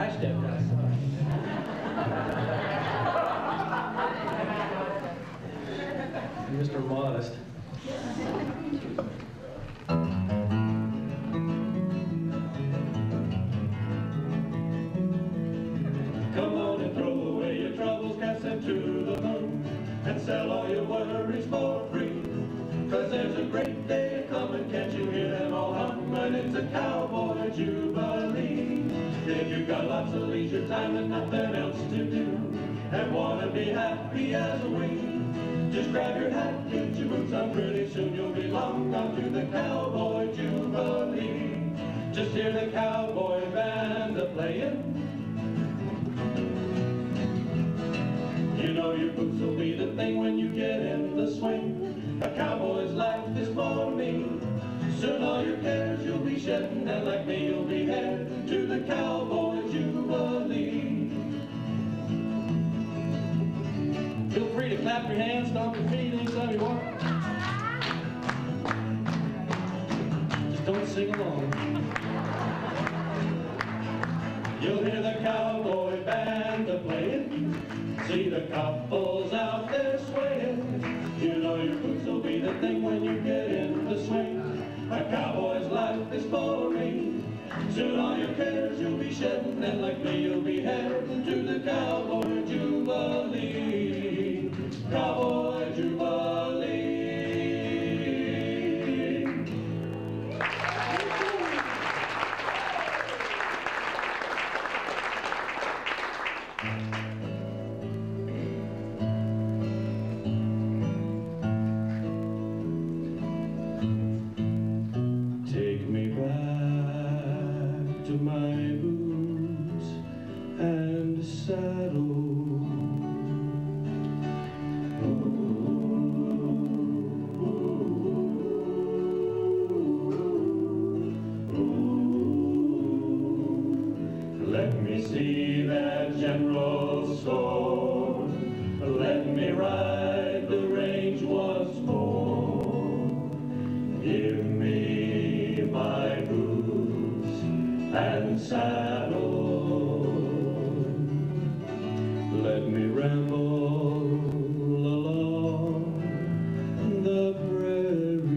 I stepped outside. Mr. Modest. Come on and throw away your troubles, cast them to the moon, and sell all your worries for free. 'Cause there's a great day coming, can't you hear them all humming? It's a cowboy jubilee. If you've got lots of leisure time and nothing else to do, and wanna be happy as we, just grab your hat, get your boots on, pretty soon you'll belong on to the cowboy jubilee. Just hear the cowboy band a-playing. You know your boots will be the thing when you get in the swing. A cowboy's life is for me. Soon all your cares you'll be shedding, and like me you'll be headed to the cowboy jubilee. Feel free to clap your hands, stomp your feet anytime you want. Just don't sing along. You'll hear the cowboy band a-playing. See the couples out there swaying. You know your boots will be the thing when you get in the swing. A cowboy's life is for me. Soon all your cares you'll be shedding, and like me you'll be heading to the cowboy jubilee. Cowboy jubilee. Take me back to my boots and saddle. Let me see that general sword. Let me ride the range once more. Give me my boots and saddle. Let me ramble along the prairie.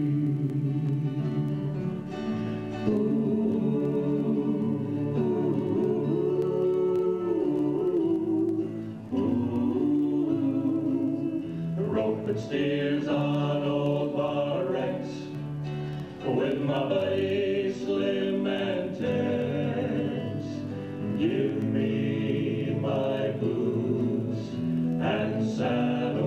Roping steers on old Bar Rex with my buddy Slim and Tex. Give me my boots and saddle.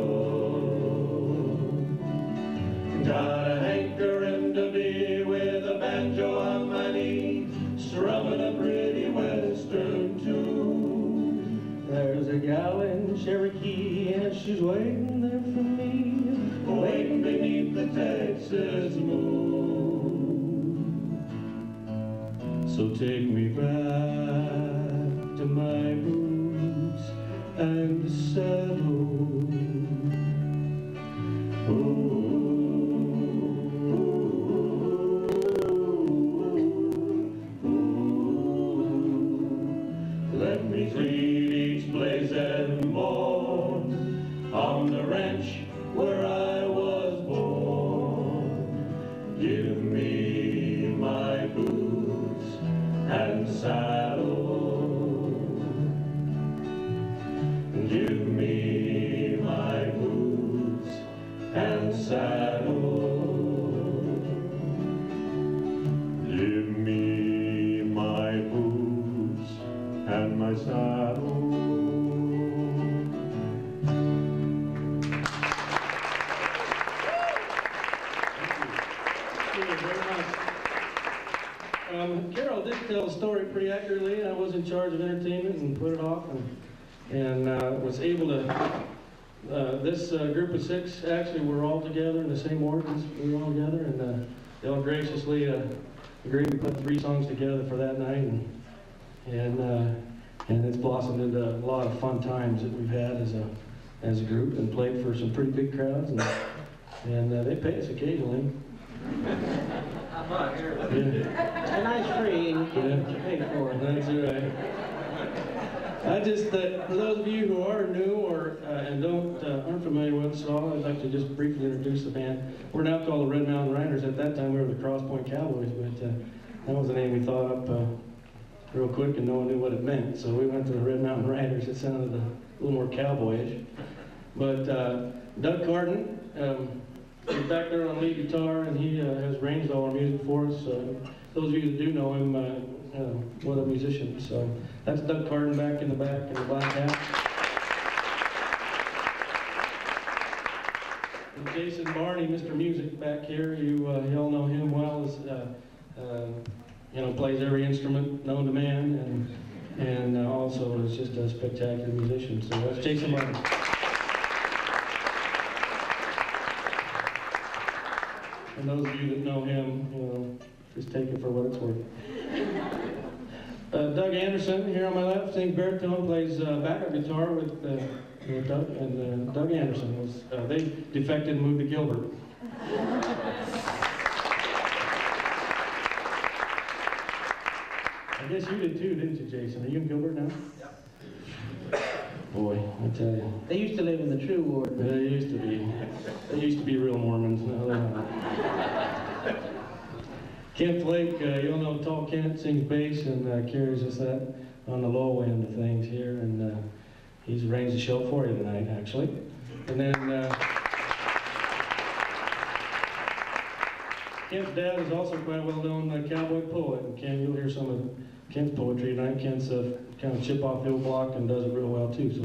Got a hankering to be with a banjo on my knee, strumming a pretty western tune. There's a gal in Cherokee and she's waiting there for me, waiting beneath the Texas moon. So take me back to my boots and saddle. Let me greet each blazing morn on the ranch where I was born. Give me my boots and saddle. Give me my boots and saddle. Give me my boots and my saddle. Carol did tell the story pretty accurately. I was in charge of entertainment and put it off, and was able to, this group of six, actually we're all together in the same organs. We were all together, and they all graciously agreed to put 3 songs together for that night, and it's blossomed into a lot of fun times that we've had as a group, and played for some pretty big crowds, and they pay us occasionally. Tonight's free and you get what you pay for. That's right. I just, for those of you who are new or and aren't familiar with us at all, I'd like to just briefly introduce the band. We're now called the Red Mountain Riders. At that time, we were the Cross Point Cowboys, but that was the name we thought up real quick, and no one knew what it meant. So we went to the Red Mountain Riders. It sounded a little more cowboyish. But Doug Carton is back there on lead guitar, and he has arranged all our music for us. Those of you that do know him, what a musician. So that's Doug Carton back in the back in the black hat. And Jason Barney, Mr. Music, back here. You all know him well. As plays every instrument known to man, and also is just a spectacular musician. So that's Jason Barney. And those of you that know him, just take it for what it's worth. Doug Anderson, here on my left, sings baritone, plays backup guitar with Doug. And Doug Anderson they defected and moved to Gilbert. I guess you did too, didn't you, Jason? Are you in Gilbert now? Yeah. Boy, I tell you. They used to live in the True Ward. They used to be. They used to be real Mormons. Now they're not. Kent Flake, you all know Tall Kent, sings bass and carries us that on the low end of things here, and he's arranged the show for you tonight, actually. And then Kent's dad is also quite a well-known cowboy poet, and Ken, you'll hear some of Kent's poetry tonight. Kent's kind of chip off the old block and does it real well too, so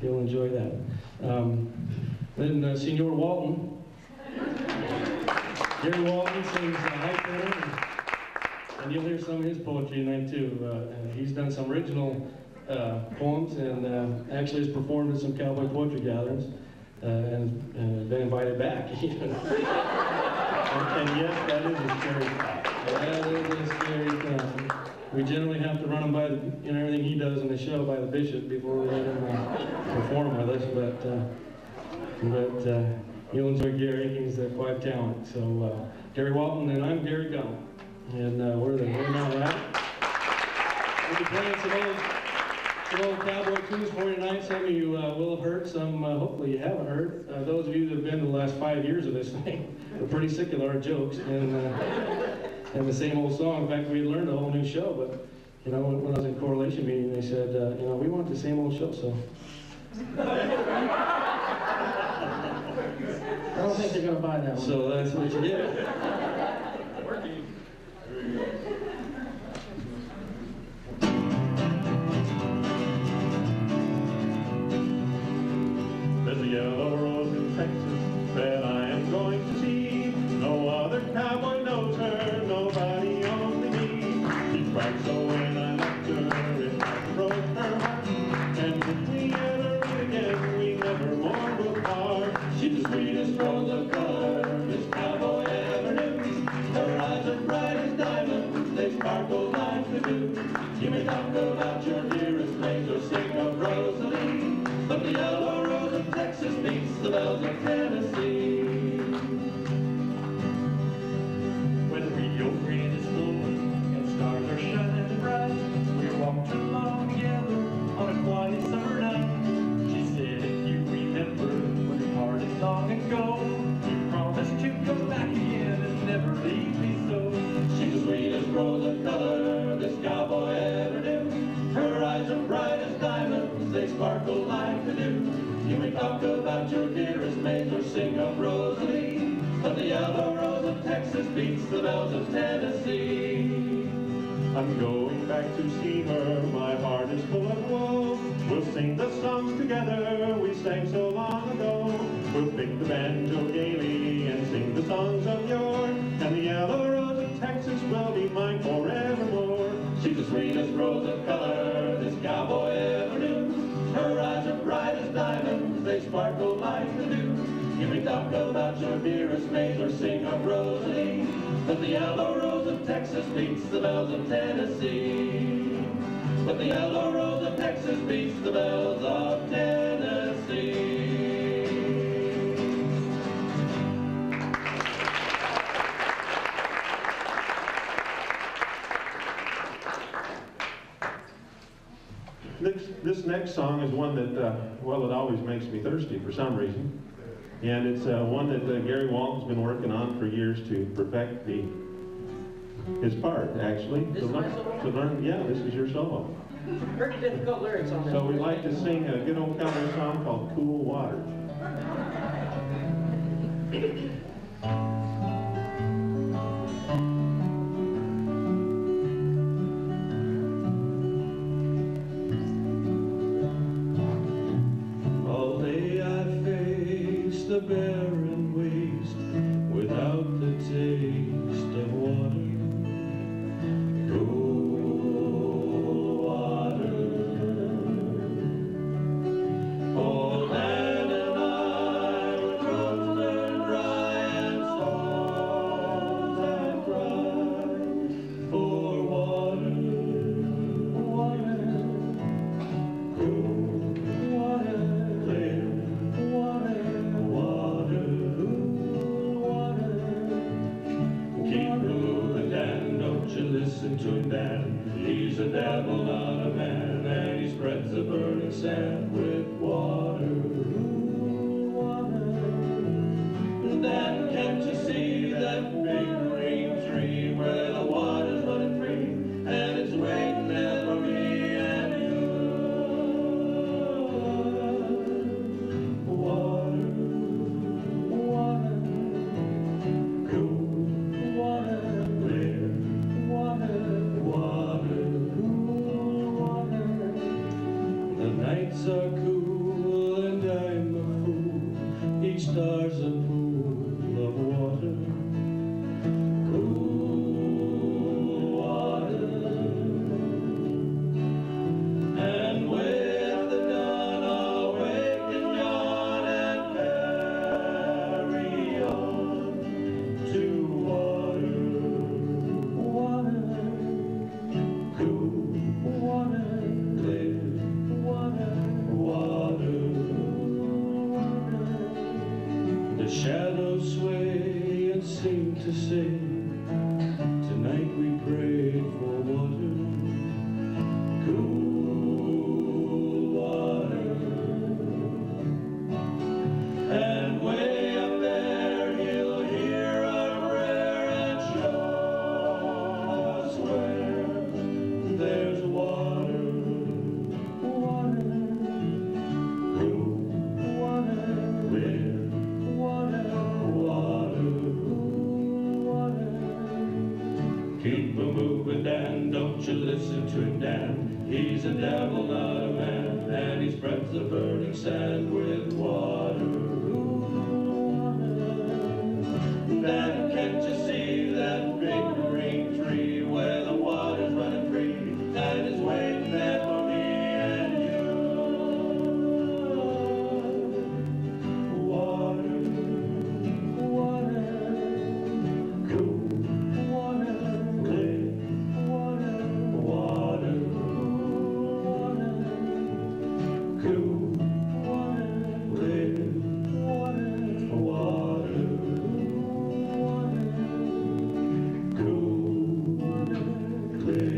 you'll enjoy that. Then Senor Walton. Gary Walton sings High Tenor, and you'll hear some of his poetry tonight too. He's done some original poems, and actually has performed at some cowboy poetry gatherings, and been invited back. And yes, that is a scary thought. That is a scary thing. We generally have to run him by everything he does in the show by the bishop before we let him perform with us. But you'll enjoy Gary. He's quite a talent. So Gary Walton, and I'm Gary Gum, and we're the Red Mountain Riders. We'll be playing some old cowboy tunes for you tonight. Some of you will have heard, some hopefully you haven't heard. Those of you that have been to the last 5 years of this thing are pretty sick of our jokes and the same old song. In fact, we had learned a whole new show, but when I was in correlation meeting, they said, we want the same old show, so. I don't think they're going to buy that one. So that's what you get. There's a yellow rose in Texas that I am going to see. No other cowboy knows her, nobody only me. She cried so when I left her, it broke her heart. And if we ever meet again, we never more will part. She's the sweetest rose of color this cowboy ever knew. Her eyes are bright as diamonds, they sparkle like the dew. You may talk about your dearest mate or sing of Rosalie, but the yellow rose of Texas beats the bells of Tennessee. When Rio Grande is blowing and stars are shining bright, we walked along together on a quiet summer night. She said, if you remember when we parted long ago, you promised to come back again and never leave me so. She's the sweetest rose of color this cowboy ever knew. Her eyes are bright as diamonds, they sparkle like the dew. You may talk about your dearest mate or sing of Rosalie, but the yellow rose of Texas beats the bells of Tennessee. I'm going back to see her, my heart is full of woe. We'll sing the songs together we sang so long ago. We'll pick the banjo gaily and sing the songs of yore, and the yellow rose of Texas will be mine forevermore. She's the sweetest rose of color this cowboy ever knew. Her eyes are bright as diamonds, they sparkle like the dew. You may talk about your dearest mate or sing of Rosalie, but the yellow rose of Texas beats the bells of Tennessee. But the yellow rose of Texas beats the bells of Tennessee. This next song is one that, well, it always makes me thirsty for some reason. And it's one that Gary Walton's been working on for years to perfect his part, actually. This is my solo? Yeah, this is your solo. Pretty difficult lyrics on this. So we'd like to sing a good old country song called Cool Water. All day I face the barren waste without the taste of water. Cool water. Old Ann and I were throats turned dry and souls that cry for water. Water. Cool water. Clear water. Water. Water. Keep moving, Dan, don't you listen to him, Dan. He's a devil, not a man, and he spreads the burning sand with water. Dan, can't you see that big green tree where the water's running free, and it's waiting there for me and you? Water, water, cool water, clear water, water, cool water. The nights are cool and I'm a fool. Each star's a pool of water. Cool water. And with the dawn I'll wake and yawn and carry on to water. Water. Cool water. Clear water. Water. The shadows sway and seem to say, tonight we pray for water. Cool water. And way up there you'll hear our prayer and show us where there's water. Water. Cool water. Clear water. Water. Water. Keep a moving, Dan, don't you listen to him, Dan. He's a devil, not a man, and he spreads the burning sand with water. Dan, can't you see that big green tree where the water's running free, and it's waiting there for me and you? Water, water, cool water, clear water, water, water, cool water, clear water, water, water, cool water, clear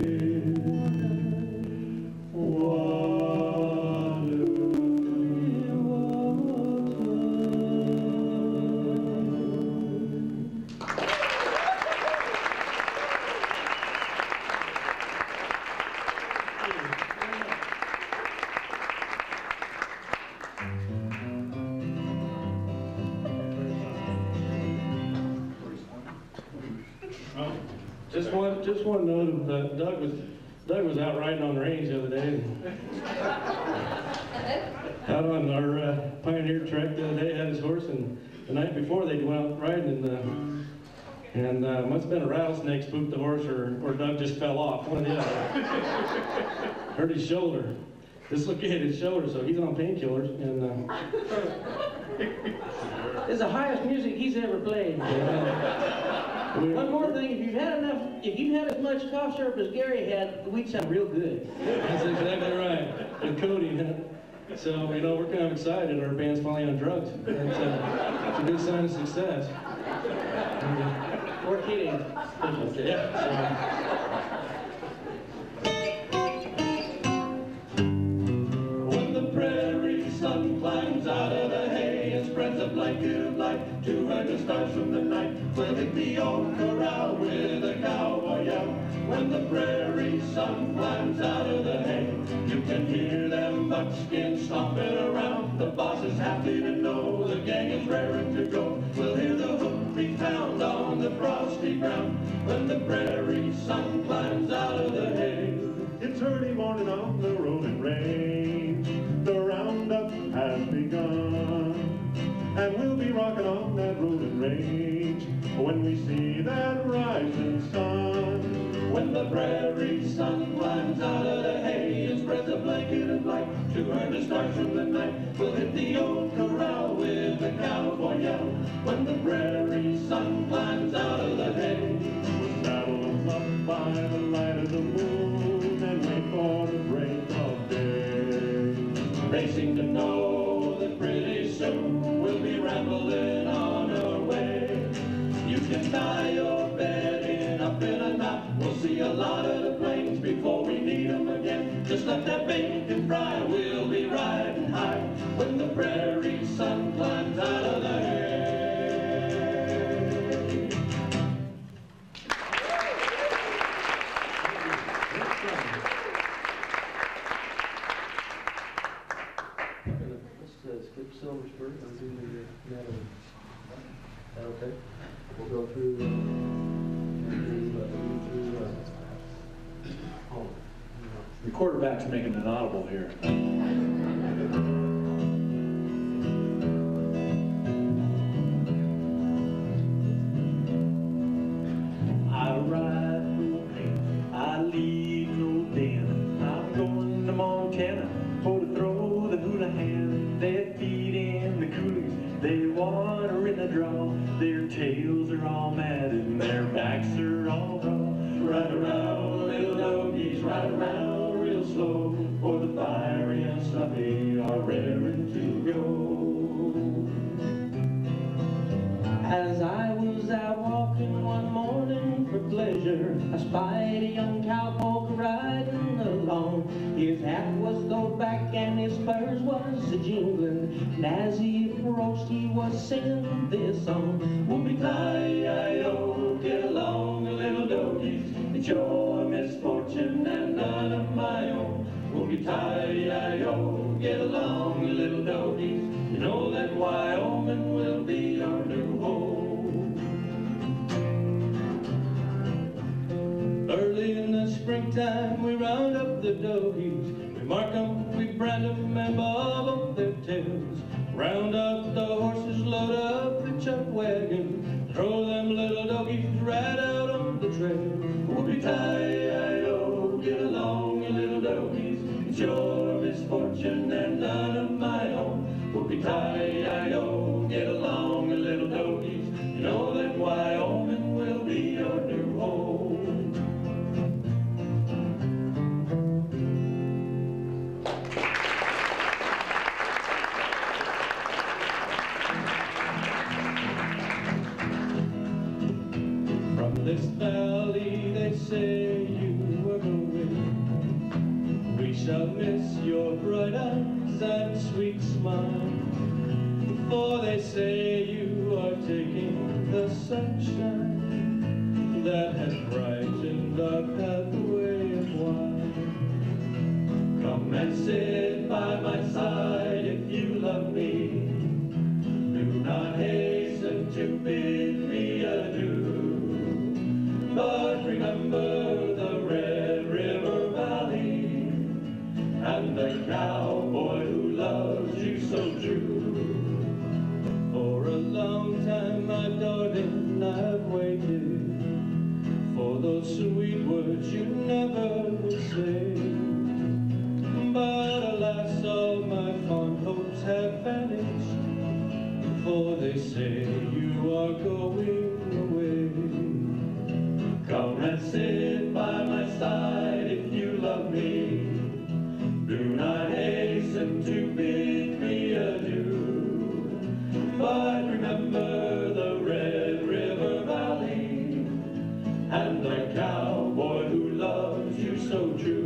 Just one note of Doug was out riding on the range the other day. Out on our Pioneer Trek the other day, had his horse, and the night before they went out riding, and must have been a rattlesnake spooked the horse, or Doug just fell off, one or the other. Hurt his shoulder, dislocated his shoulder, so he's on painkillers, and This is the highest music he's ever played. One more thing, if you've had as much cough syrup as Gary had, we'd sound real good. That's exactly right. And Cody, so we're kind of excited. Our band's finally on drugs. It's a good sign of success. We're kidding. Yeah. So. blanket of light to hide the stars from the night. We'll hit the old corral with a cowboy yell. When the prairie sun climbs out of the hay, you can hear them buckskins stomping around. The boss is happy to know the gang is raring to go. We'll hear the hoofbeat pound on the frosty ground when the prairie sun climbs out of the hay. It's early morning on the rolling range. The roundup has begun, and we'll be rocking on that rolling range when we see that rising sun. When the prairie sun climbs out of the hay and spreads a blanket of light to hide the stars from the night, we'll hit the old corral with a cowboy yell. When the prairie sun climbs out of the hay, We'll saddle them up by the light of the moon and wait for the break of day. racing to know that pretty soon we'll be rambling on our way. You can tie your bedding up in a knot. We'll see a lot of the plains before we need them again. Just let that bacon fry, we'll be riding high when the prairie sun climbs out of the hay. Let's skip Silversburg and do the Natalie. Okay. We'll go through home. The quarterback's making an audible here. I ride no pain, I leave no den. I'm going to Montana for to throw the hula hand. They feed in the coolies, they water in the draw. Their tails are all matted and their backs are all raw. Ride around, little doggies, ride around real slow, for the fiery and stuffy are raring to go. As I was out walking one morning for pleasure, I spied a young cowpoke riding along. His hat was thrown back and his spurs was a-jingling, and as he approached he was singing this song. Whoopie-tie-I-O, get along, little doggies, it's your misfortune and none of my own. Whoopie-tie-I-O, get along, little doggies, you know that Wyoming will be your new home. Early in the springtime we round up the doggies, we mark them, we brand them and bob up their tails. Round up the horses, load up the chuck wagon, throw them little doggies right out on the trail. Whoopie-tie-I-O, get along, you little doggies, it's your misfortune and none of my own. Whoopie-tie-I-O, get along, you little doggies, you know that Wyoming will be your new home. From this valley they say you were going. We shall miss your bright eyes and sweet smile, for they say you are taking the sunshine that has brightened our pathway a while. Come and sit by my side if you love me. Do not hasten to bid me adieu, but remember the Red River Valley and the cowboy who loves you so true. For a long time, my darling, I've waited for those sweet words you never would say. But alas, all my fond hopes have vanished, for they say you are going away. Come and sit by my side if you love me. Do not hasten to bid me adieu, but remember the Red River Valley and the cowboy who loves you so true.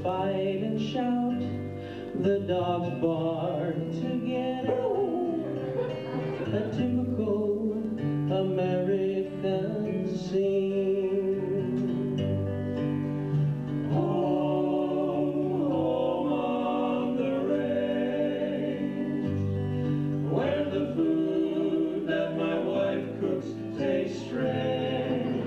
fight and shout, the dogs bark together. A typical American scene. Home, home on the range, where the food that my wife cooks tastes strange.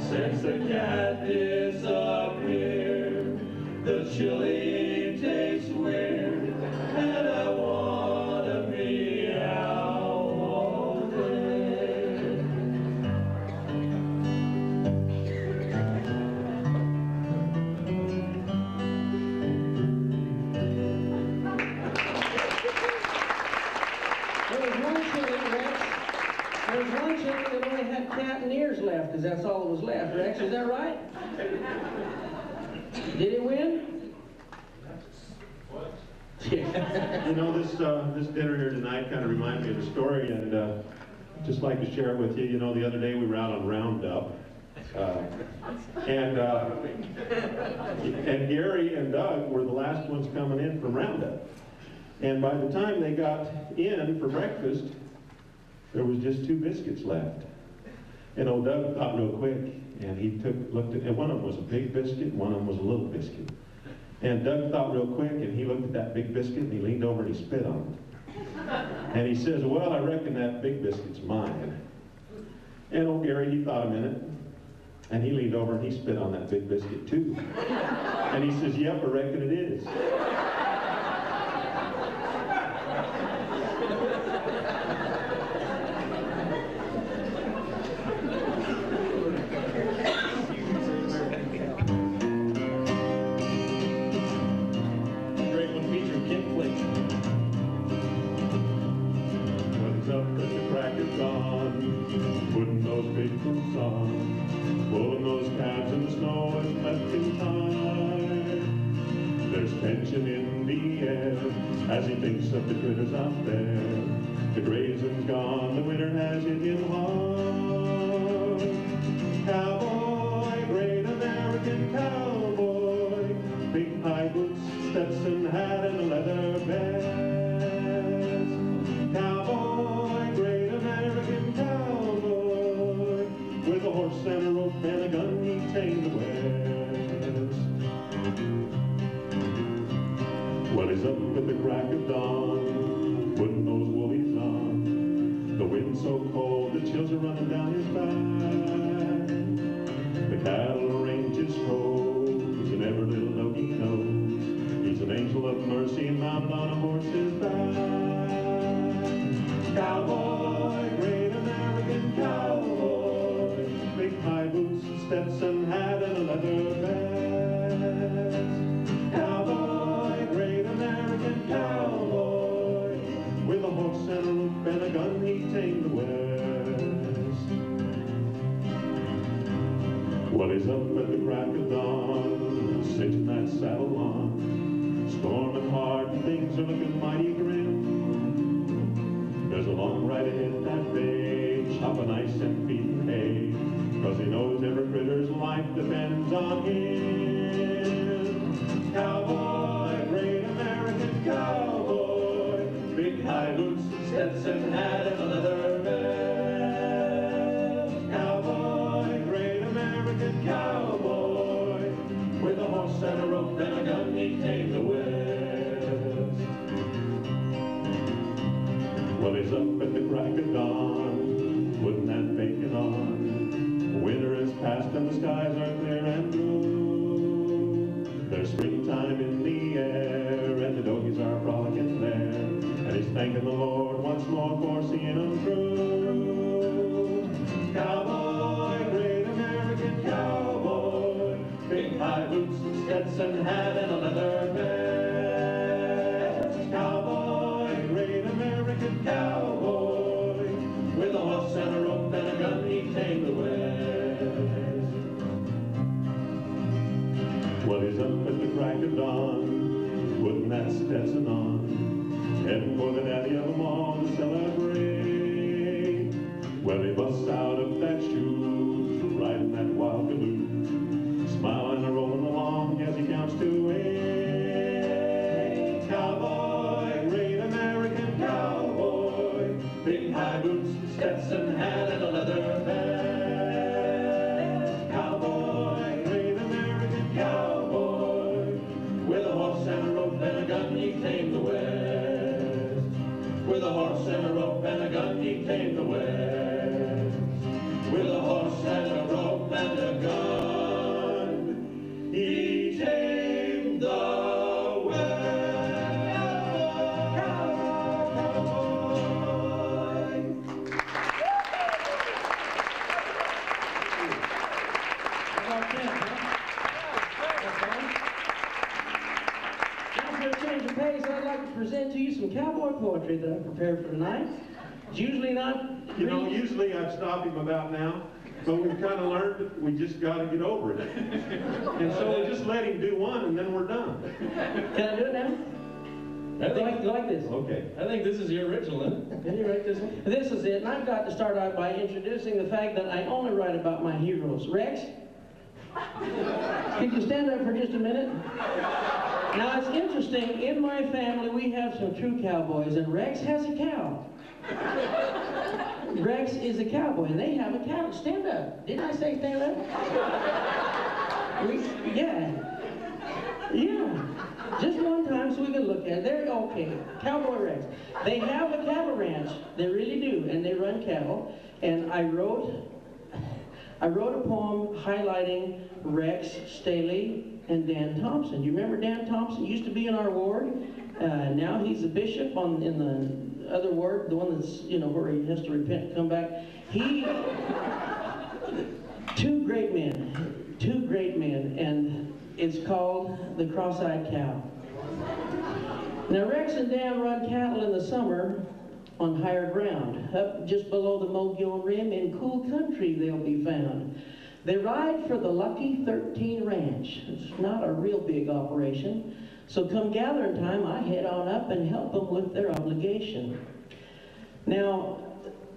Since the cat disappeared, the chili tastes weird, and I want to meow all day. There was one chili, Rex. There was one chili that only had cat and ears left, because that's all that was left. Rex, is that right? Did he win? You know, this dinner here tonight kind of reminds me of a story, and just like to share it with you. You know, the other day we were out on Roundup, and Gary and Doug were the last ones coming in from Roundup. And by the time they got in for breakfast, there was just 2 biscuits left. And old Doug thought real quick, and he looked at, and one of them was a big biscuit, and one of them was a little biscuit. And Doug thought real quick, and he looked at that big biscuit, and he leaned over and he spit on it. And he says, well, I reckon that big biscuit's mine. And old Gary, he thought a minute, and he leaned over and he spit on that big biscuit too. And he says, yep, I reckon it is. Putting those big boots on, pulling those calves in the snow and left him tired. There's tension in the air as he thinks of the critters out there. The grazing's gone, the winter has hit him hard. Cowboy, great American cowboy, big high boots, Stetson hat, and a leather vest. Cowboy, great American cowboy, with a horse and a rope and a gun he tamed the West. Well, he's up at the crack of dawn, putting those woolies on. The wind's so cold, the chills are running down his back. The cattle range is froze, and every little dog he knows, he's an angel of mercy mounted on a horse's back. Cowboy, great American cowboy, big high boots, Stetson hat, and a leather vest. Cowboy, great American cowboy, with a horse and a rope and a gun he tamed the West. Well, he's up at the crack of dawn, cinching that saddle on, storming hard and things are looking mighty grim. There's a long ride ahead that day, chopping ice and feeding hay, 'cause he knows every critter's life depends on him. Cowboy, great American cowboy, big high boots, Stetson hat, and a leather vest. Cowboy, great American cowboy, with a horse and a rope and a gun he tamed the West. Well, he's up at the crack of dawn, putting that bacon on. Winter is past and the skies are clear and blue. There's springtime in the air and the doggies are frolicking there. And he's thanking the Lord once more for seeing him through. Cowboy, great American cowboy, big high boots, Stetson hat, and a leather vest. Cowboy, great American cowboy, with a horse and a rope and a gun he tamed the West. Well, he's up at the crack of dawn, putting that Stetson on, heading for the daddy of them all to celebrate. Well, he busts out of that shoe, riding that wild galoot, smiling and rolling along Stetson hat and a leather vest. Cowboy, great American cowboy, with a horse and a rope and a gun he tamed the West. With a horse and a rope and a gun he tamed the West. With a horse and a rope and a gun he tamed the West. Change of pace, I'd like to present to you some cowboy poetry that I prepared for tonight. It's usually not... You know, usually I'd stop him about now, but we've kind of learned that we just got to get over it. And so we just let him do one, and then we're done. Can I do it now? You like this? Okay. I think this is the original, isn't it? Can you write this one? This is it, and I've got to start out by introducing the fact that I only write about my heroes. Rex? Could you stand up for just a minute? Now, it's interesting, in my family we have some true cowboys, and Rex has a cow. Rex is a cowboy, and they have a cow. Stand up. Didn't I say stand up? Yeah. Just one time so we can look at it. They're okay. Cowboy Rex. They have a cattle ranch. They really do, and they run cattle. And I wrote a poem highlighting Rex, Staley, and Dan Thompson. You remember Dan Thompson? Used to be in our ward. Now he's a bishop in the other ward, the one that's, you know, where he has to repent and come back. Two great men, and it's called The Cross-Eyed Cow. Now Rex and Dan run cattle in the summer on higher ground, up just below the Mogollon Rim. In cool country they'll be found. They ride for the Lucky 13 Ranch. It's not a real big operation, so come gathering time, I head on up and help them with their obligation. Now,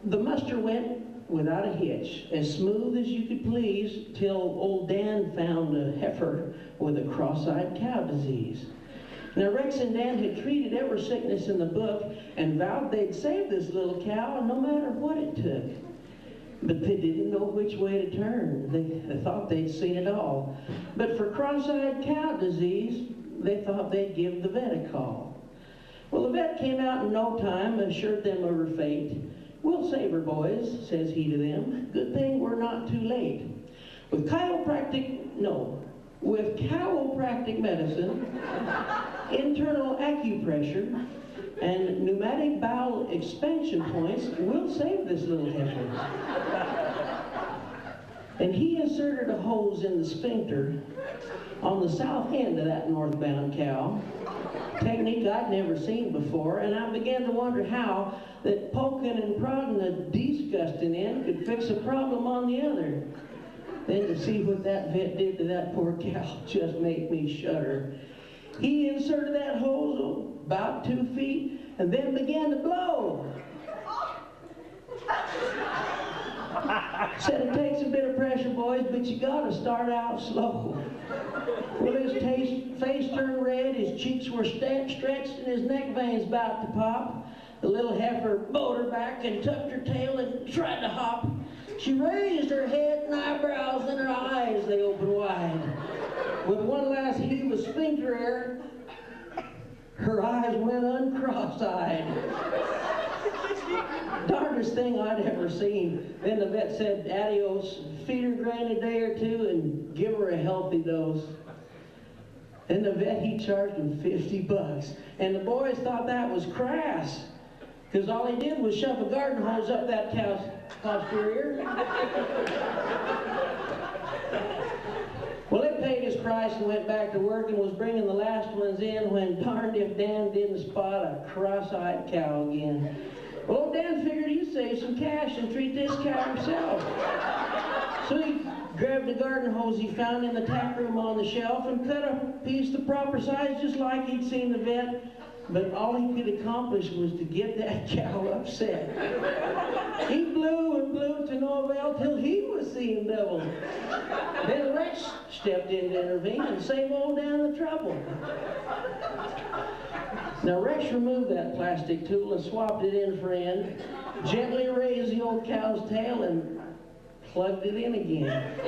the muster went without a hitch, as smooth as you could please, till old Dan found a heifer with a cross-eyed cow disease. Now, Rex and Dan had treated every sickness in the book and vowed they'd save this little cow no matter what it took. But they didn't know which way to turn. They thought they'd seen it all. But for cross-eyed cow disease, they thought they'd give the vet a call. Well, the vet came out in no time, assured them of her fate. "We'll save her, boys," says he to them. "Good thing we're not too late. With chiropractic medicine, internal acupressure, and pneumatic bowel expansion points, we'll save this little heifer." And he inserted a hose in the sphincter on the south end of that northbound cow. Technique I'd never seen before, and I began to wonder how that poking and prodding a disgusting end could fix a problem on the other. Then to see what that vet did to that poor cow just made me shudder. He inserted that hose about 2 feet and then began to blow. Said it takes a bit of pressure, boys, but you gotta start out slow. Well, his face turned red, his cheeks were stretched, and his neck veins about to pop. The little heifer bowed her back and tucked her tail and tried to hop. She raised her head and eyebrows and her eyes, they opened wide. With one last heave of sphincter air, her eyes went uncross-eyed. Darndest thing I'd ever seen. Then the vet said, "Adios, feed her grain a day or two and give her a healthy dose." Then the vet, he charged him $50. And the boys thought that was crass, because all he did was shove a garden hose up that cow's posterior. Well, it paid his price and went back to work and was bringing the last ones in when darned if Dan didn't spot a cross-eyed cow again. Well, old Dan figured he'd save some cash and treat this cow himself. So he grabbed the garden hose he found in the tack room on the shelf and cut a piece the proper size just like he'd seen the vet. But all he could accomplish was to get that cow upset. He blew and blew to no avail till he was seeing double. Then Rex stepped in to intervene and save old Dan the trouble. Now Rex removed that plastic tool and swapped it in for end, gently raised the old cow's tail and plugged it in again.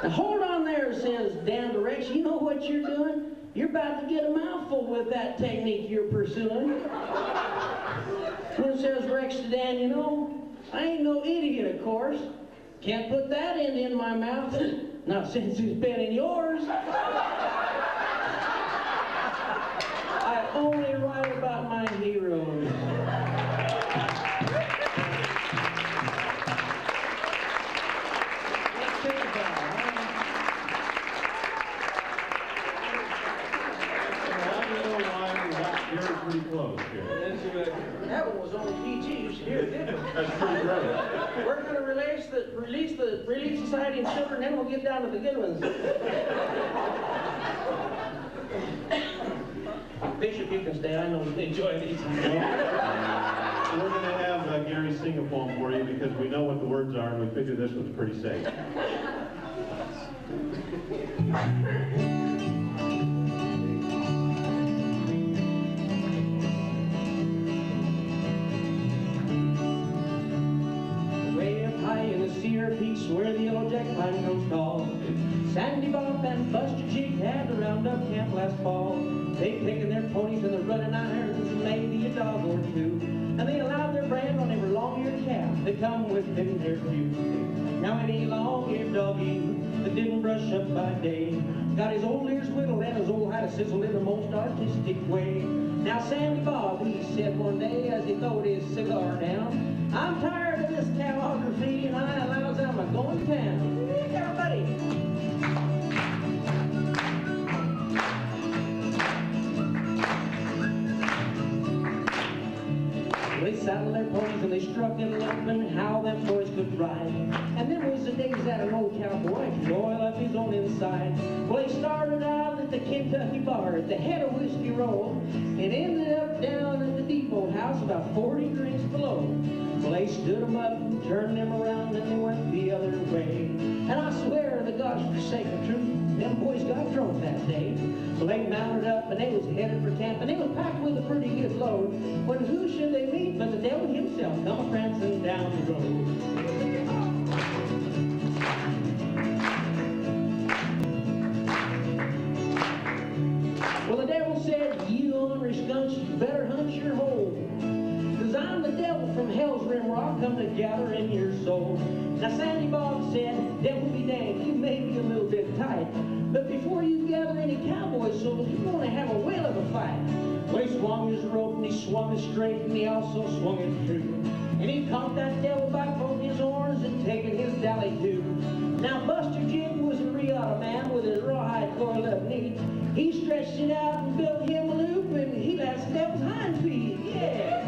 Now hold on there, says Dan to Rex. You know what you're doing? You're about to get a mouthful with that technique you're pursuing. Then says Rex to Dan, you know, I ain't no idiot, of course. Can't put that end in my mouth. Not since it's been in yours. I only write about my heroes. Let's take a bow. You're pretty close here. That one was only PG. You should hear it, didn't it? That's pretty great. We're going to release the Relief Society and Children, then we'll get down to the good ones. Bishop, you can stay. I know you enjoy these. We're going to have Gary sing a poem for you because we know what the words are and we figured this was pretty safe. Peaks where the old Jack Pine grows tall. Sandy Bob and Buster Jig had the roundup camp last fall. They'd taken their ponies and their running irons and maybe a dog or two, and they allowed their brand on every long-eared calf that come within their view. Now any long-eared doggy that didn't brush up by day got his old ears whittled and his old hide sizzled in the most artistic way. Now Sandy Bob, he said one day as he throwed his cigar down, I'm tired of this cowography and I allows I'm a-going to town. Everybody! They saddled their ponies and they struck it up and how them boys could ride. And there was the days that an old cowboy could oil up his own inside. Well, they started out at the Kentucky bar at the head of Whiskey Roll and ended up down at the depot house about 40 drinks below. Well, they stood them up and turned them around and they went the other way. And I swear to God's forsaken truth, them boys got drunk that day. Well, they mounted up and they was headed for camp and they was packed with a pretty good load. When who should they meet but the devil himself come prancing down the road. Well, the devil said, you ornery skunks, you better hunt your hole. 'Cause I'm the devil from hell's rim where I'll come to gather in your soul. Now Sandy Bob said, devil be danged, you may be a little bit tight, but before you gather any cowboy souls, you're going to have a whale of a fight. Well, he swung his rope and he swung it straight and he also swung it true. And he caught that devil by both his horns and taken his dally too. Now Buster Jig was a Riata man with his rawhide coiled up neat. He stretched it out and built him a loop and he left the devil's hind feet. Yeah!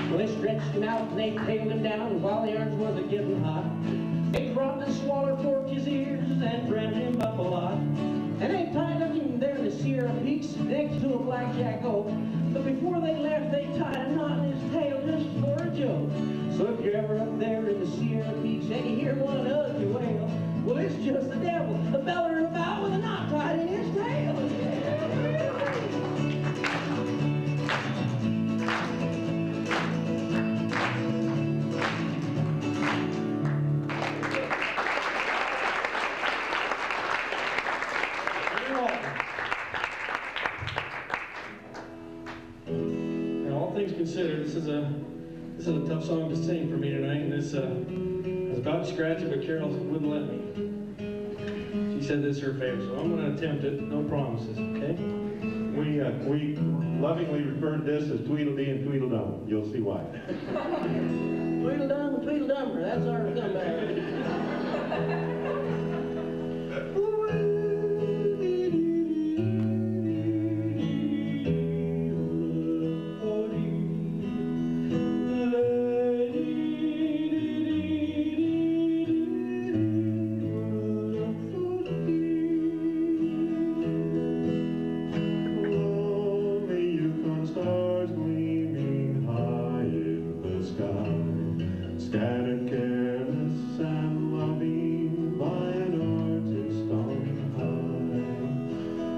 Well, they stretched him out and they tailed him down, and while the irons was a-getting hot, they dropped and swallowed forked his ears and trimmed him up a lot. And they tied up him there in the Sierra Peaks next to a blackjack oak. But before they left, they tied a knot in his tail just for a joke. So if you're ever up there in the Sierra Peaks and you hear one ugly wail, well, it's just the devil, the bellowing about with a knot tied in his tail. Considered, this is a tough song to sing for me tonight, and I was about to scratch it, but Carol wouldn't let me. She said this is her favorite, so I'm going to attempt it. No promises, okay? We lovingly referred this as Tweedledee and Tweedledum. You'll see why. Tweedledum and Tweedledummer, that's our comeback. Stars gleaming high scattered, careless, and loving by an artist on high.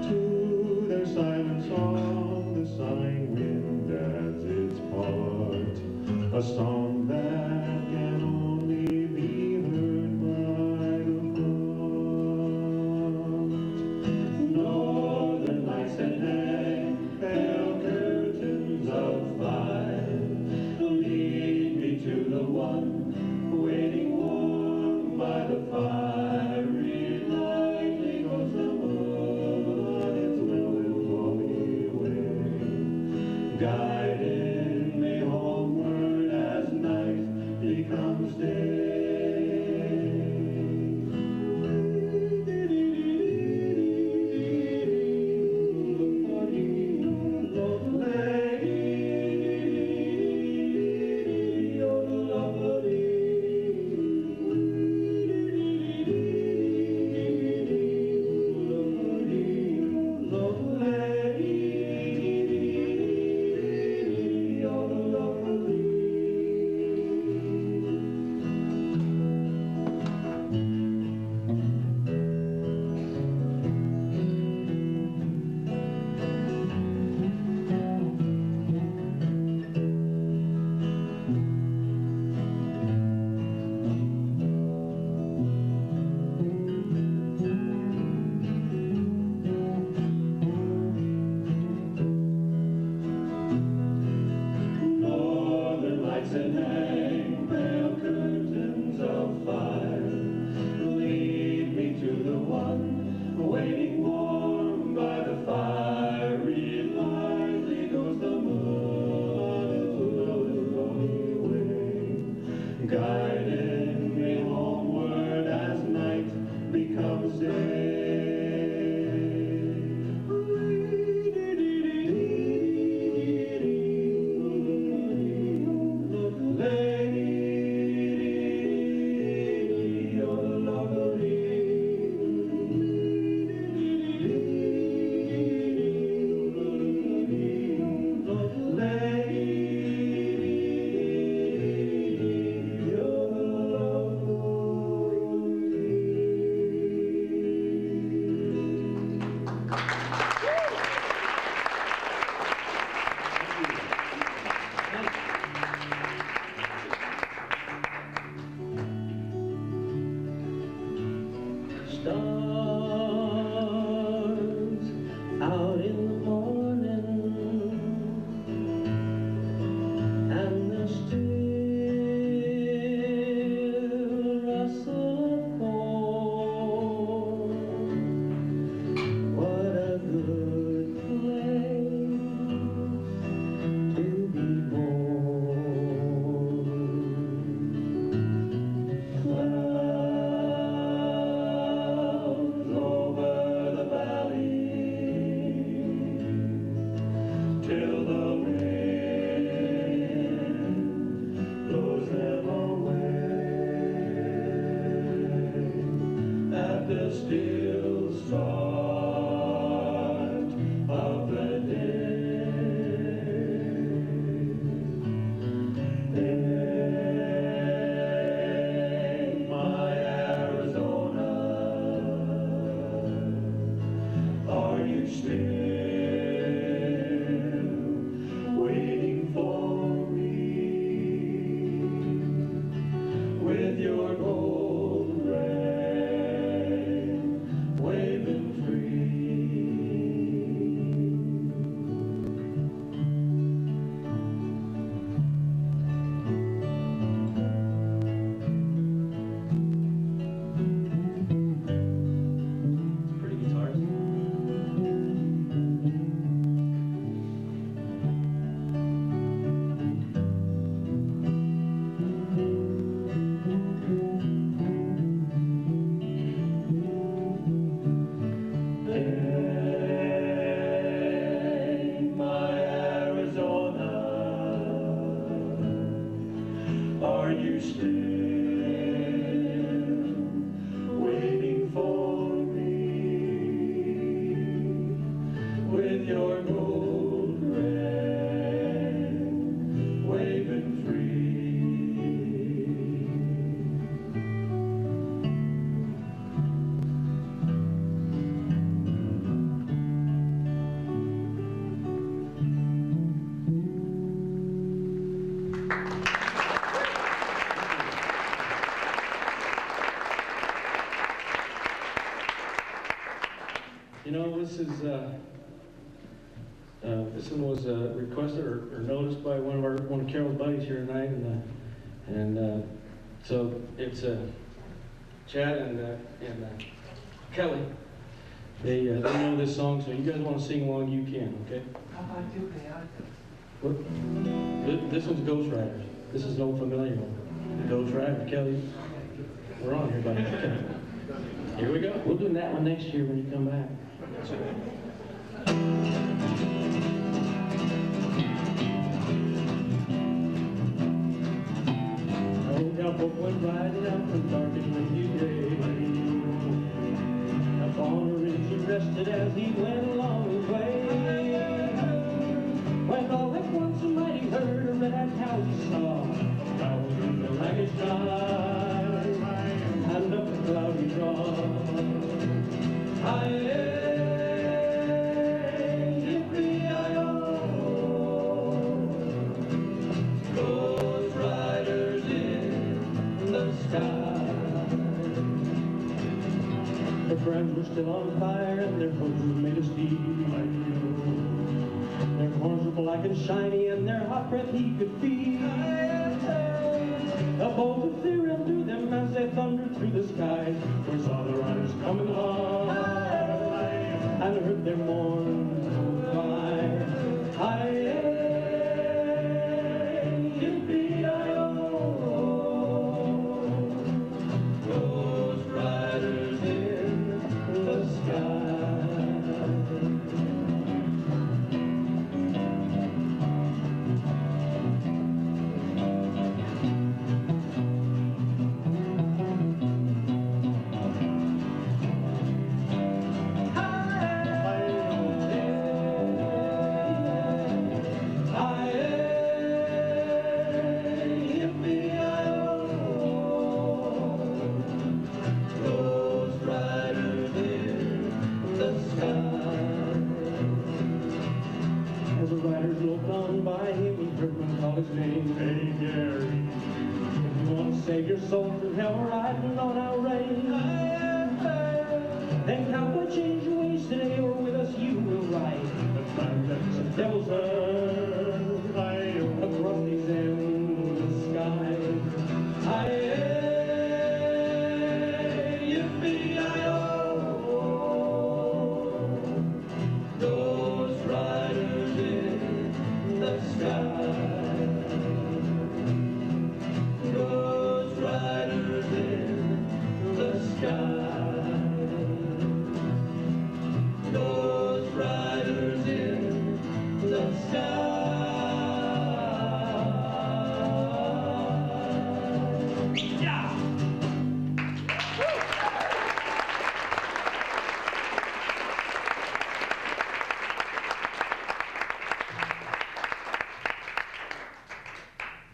To their silent song, the sighing wind adds its part, a song that can only be heard by the heart. Northern lights that hang pale curtains of fire lead me to the one waiting warm by the fire. Lightly goes the moon, its melancholy way, guiding me homeward as night becomes day. And hang pale curtains of fire lead me to the one waiting warm by the fire. Lightly goes the moon, its melancholy way, guiding me homeward as night becomes day. Stars out in the morning, and the still rustle of corn. What a good place to be born. Till the wind blows them away at the still start of the day. In my Arizona, are you still waiting for me with your gold rain waving free? Pretty guitars. In my Arizona, are you still waiting for me with your gold rain waving free? this one was requested or noticed by one of Carol's buddies here tonight, and so it's Chad and Kelly. They know this song, so you guys want to sing along, you can, okay? This one's Ghost Riders. This is no familiar one. Ghost Rider, Kelly. We're on here, buddy. Okay. Here we go. We'll do that one next year when you come back. Old cowboy went riding out from dark and windy day. Up on a ridge he rested as he went along his way. When all at once a mighty herd of red-eyed cows he saw, down through the ragged sky, and up the cloudy draw. Ghost riders in the sky. Their brands were still on fire and their hooves were made of steel. Their horns were black and shiny and their hot breath he could feel. A bolt of fear ran through them as they thundered through the sky. For saw the riders coming on and heard their mournful cry. Ghost riders in the sky. Ghost riders in the sky. As the riders looked on by him, he heard one call his name. Hey, Gary. If you want to save your soul from hell, riding on our range, then cowboy, change your ways today, or with us you will ride. The devil's herd across these endless skies. Ghost riders in the sky. Ghost riders in the sky. Ghost riders in the sky.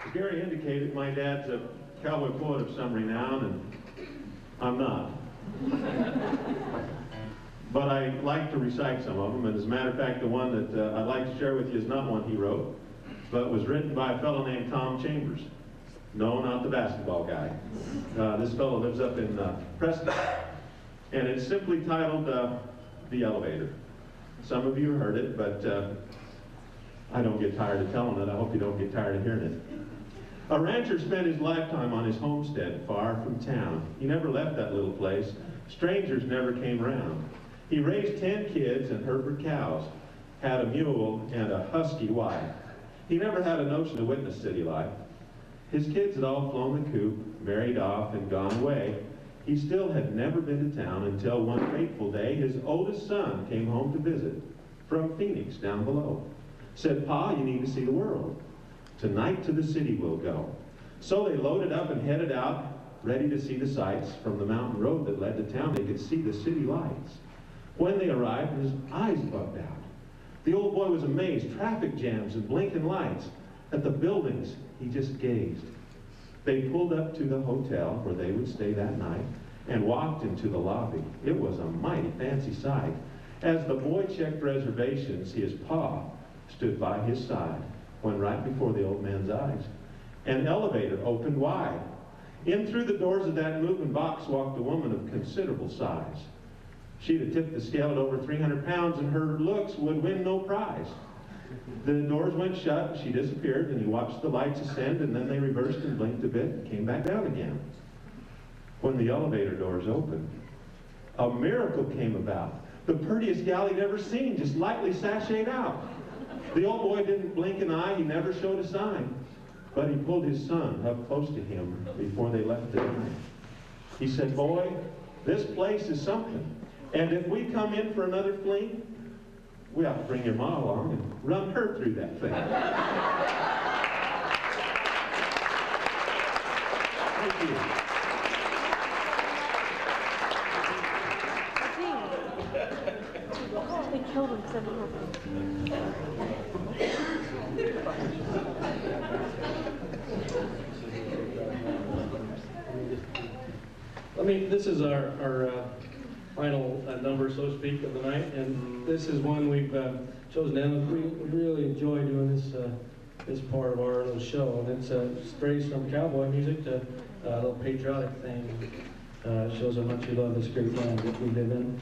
As Gary indicated, my dad's a cowboy poet of some renown, and I'm not. But I like to recite some of them, and as a matter of fact, the one that I'd like to share with you is not one he wrote, but was written by a fellow named Tom Chambers. No, not the basketball guy. This fellow lives up in Preston, and it's simply titled The Elevator. Some of you heard it, but I don't get tired of telling it. I hope you don't get tired of hearing it. A rancher spent his lifetime on his homestead far from town. He never left that little place. Strangers never came round. He raised 10 kids and herded cows, had a mule and a husky wife. He never had a notion to witness city life. His kids had all flown the coop, married off, and gone away. He still had never been to town until one fateful day his oldest son came home to visit from Phoenix down below. Said, "Pa, you need to see the world. Tonight to the city we'll go." So they loaded up and headed out, ready to see the sights. From the mountain road that led to town, they could see the city lights. When they arrived, his eyes bugged out. The old boy was amazed. Traffic jams and blinking lights. At the buildings, he just gazed. They pulled up to the hotel where they would stay that night and walked into the lobby. It was a mighty fancy sight. As the boy checked reservations, his pa stood by his side when right before the old man's eyes, an elevator opened wide. In through the doors of that moving box walked a woman of considerable size. She'd have tipped the scale at over 300 pounds, and her looks would win no prize. The doors went shut, she disappeared, and he watched the lights ascend, and then they reversed and blinked a bit and came back down again. When the elevator doors opened, a miracle came about. The prettiest gal he'd ever seen just lightly sashayed out. The old boy didn't blink an eye, he never showed a sign, but he pulled his son up close to him before they left the night. He said, "Boy, this place is something, and if we come in for another fling, we ought to bring your ma along and run her through that thing." Thank you. They killed him 7 This is our final number, so to speak, of the night, and this is one we've chosen to end with. We really enjoy doing this part of our little show, and it strays from cowboy music to a little patriotic thing. Shows how much we love this great land that we live in.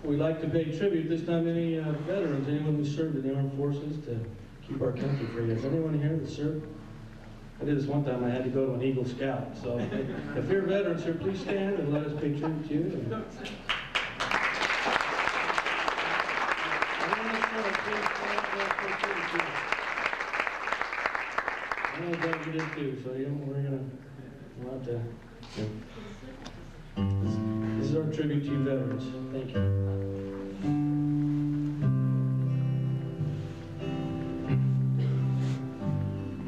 We'd like to pay tribute this time to any veterans, anyone who served in the armed forces to keep our country free. Is anyone here that served? I did this one time, I had to go to an Eagle Scout. So if you're a veteran, sir, please stand and let us pay tribute to you. I know Doug, you did too, so we'll have to. This is our tribute to you veterans. Thank you.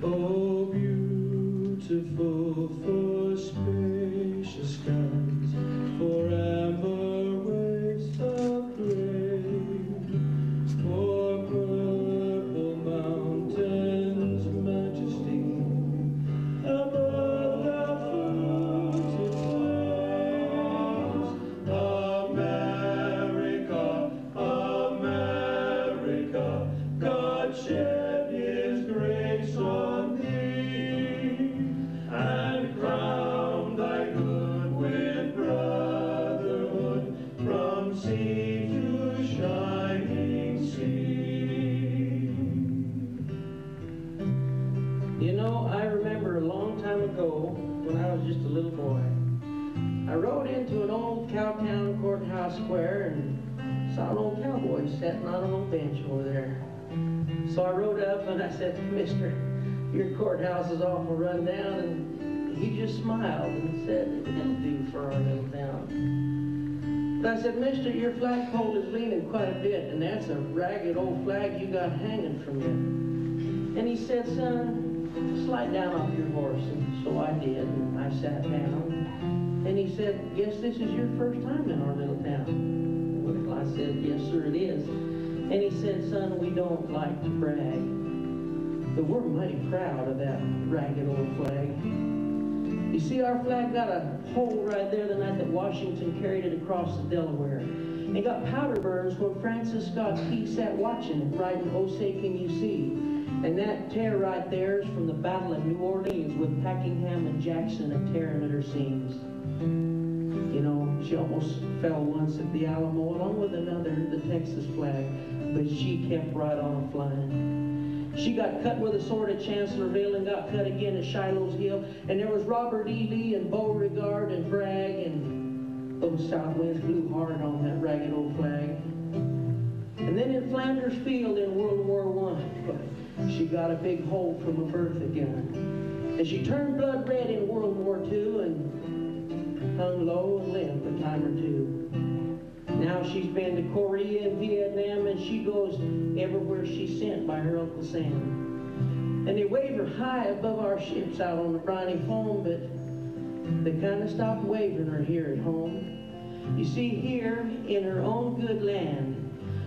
Oh, beautiful for spacious skies, for amber waves of grain, for purple mountains' majesty, above the fruited plains. America, America, God shed His grace on thee, and crown thy good with brotherhood, from sea to shining sea. You know, I remember a long time ago, when I was just a little boy, I rode into an old Cowtown courthouse square and saw an old cowboy sitting on an old bench over there. So I rode up and I said, "Mister, your courthouse is awful run down," and he just smiled and said, "It'll do for our little town." But I said, "Mister, your flagpole is leaning quite a bit, and that's a ragged old flag you got hanging from you." And he said, "Son, slide down off your horse." And so I did, and I sat down. And he said, "Guess this is your first time in our little town." Well, I said, "Yes, sir, it is." And he said, "Son, we don't like to brag, but we're mighty proud of that ragged old flag. You see, our flag got a hole right there the night that Washington carried it across the Delaware. It got powder burns when Francis Scott Key sat watching it, writing, 'Oh, say, can you see?' And that tear right there is from the Battle of New Orleans, with Packenham and Jackson a-tearing at her seams. You know, she almost fell once at the Alamo, along with another, the Texas flag, but she kept right on flying. She got cut with a sword at Chancellorsville and got cut again at Shiloh's Hill. And there was Robert E. Lee and Beauregard and Bragg, and those south winds blew hard on that ragged old flag. And then in Flanders Field in World War I, she got a big hole from a Bertha gun. And she turned blood red in World War II and hung low and limp a time or two. Now she's been to Korea and Vietnam, and she goes everywhere she's sent by her Uncle Sam. And they wave her high above our ships out on the briny foam, but they kind of stopped waving her here at home. You see, here in her own good land,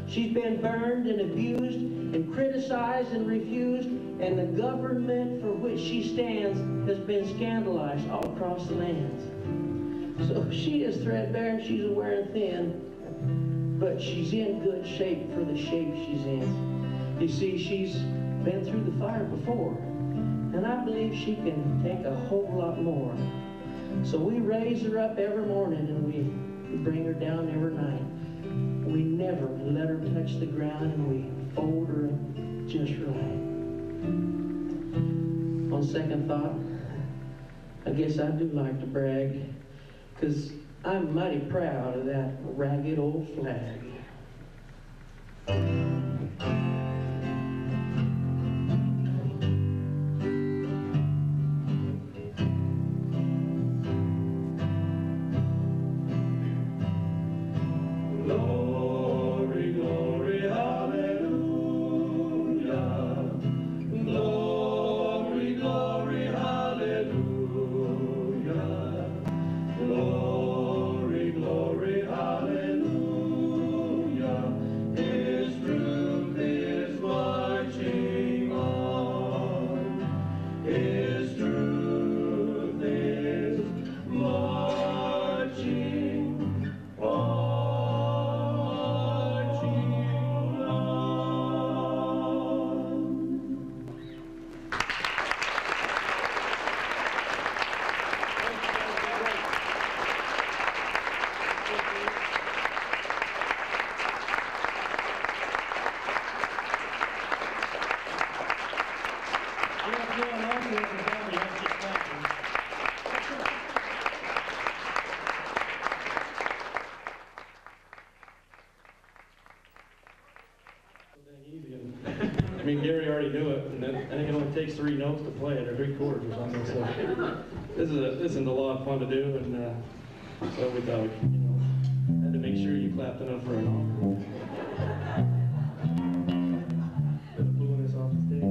she's been burned and abused and criticized and refused, and the government for which she stands has been scandalized all across the lands. So she is threadbare and she's wearing thin, but she's in good shape for the shape she's in. You see, she's been through the fire before, and I believe she can take a whole lot more. So we raise her up every morning and we We bring her down every night. We never let her touch the ground, and we fold her up just right. On second thought, I guess I do like to brag, 'cause I'm mighty proud of that ragged old flag. Glory, glory, hallelujah. Glory, glory, hallelujah. Glory, glory, hallelujah. His truth is marching on. His truth is marching on. I mean, Gary already knew it, and I think it only takes 3 notes to play it, or 3 chords or something. So this isn't a lot of fun to do, and so we thought, had to make sure you clapped enough for an encore. Pulling this off the stage.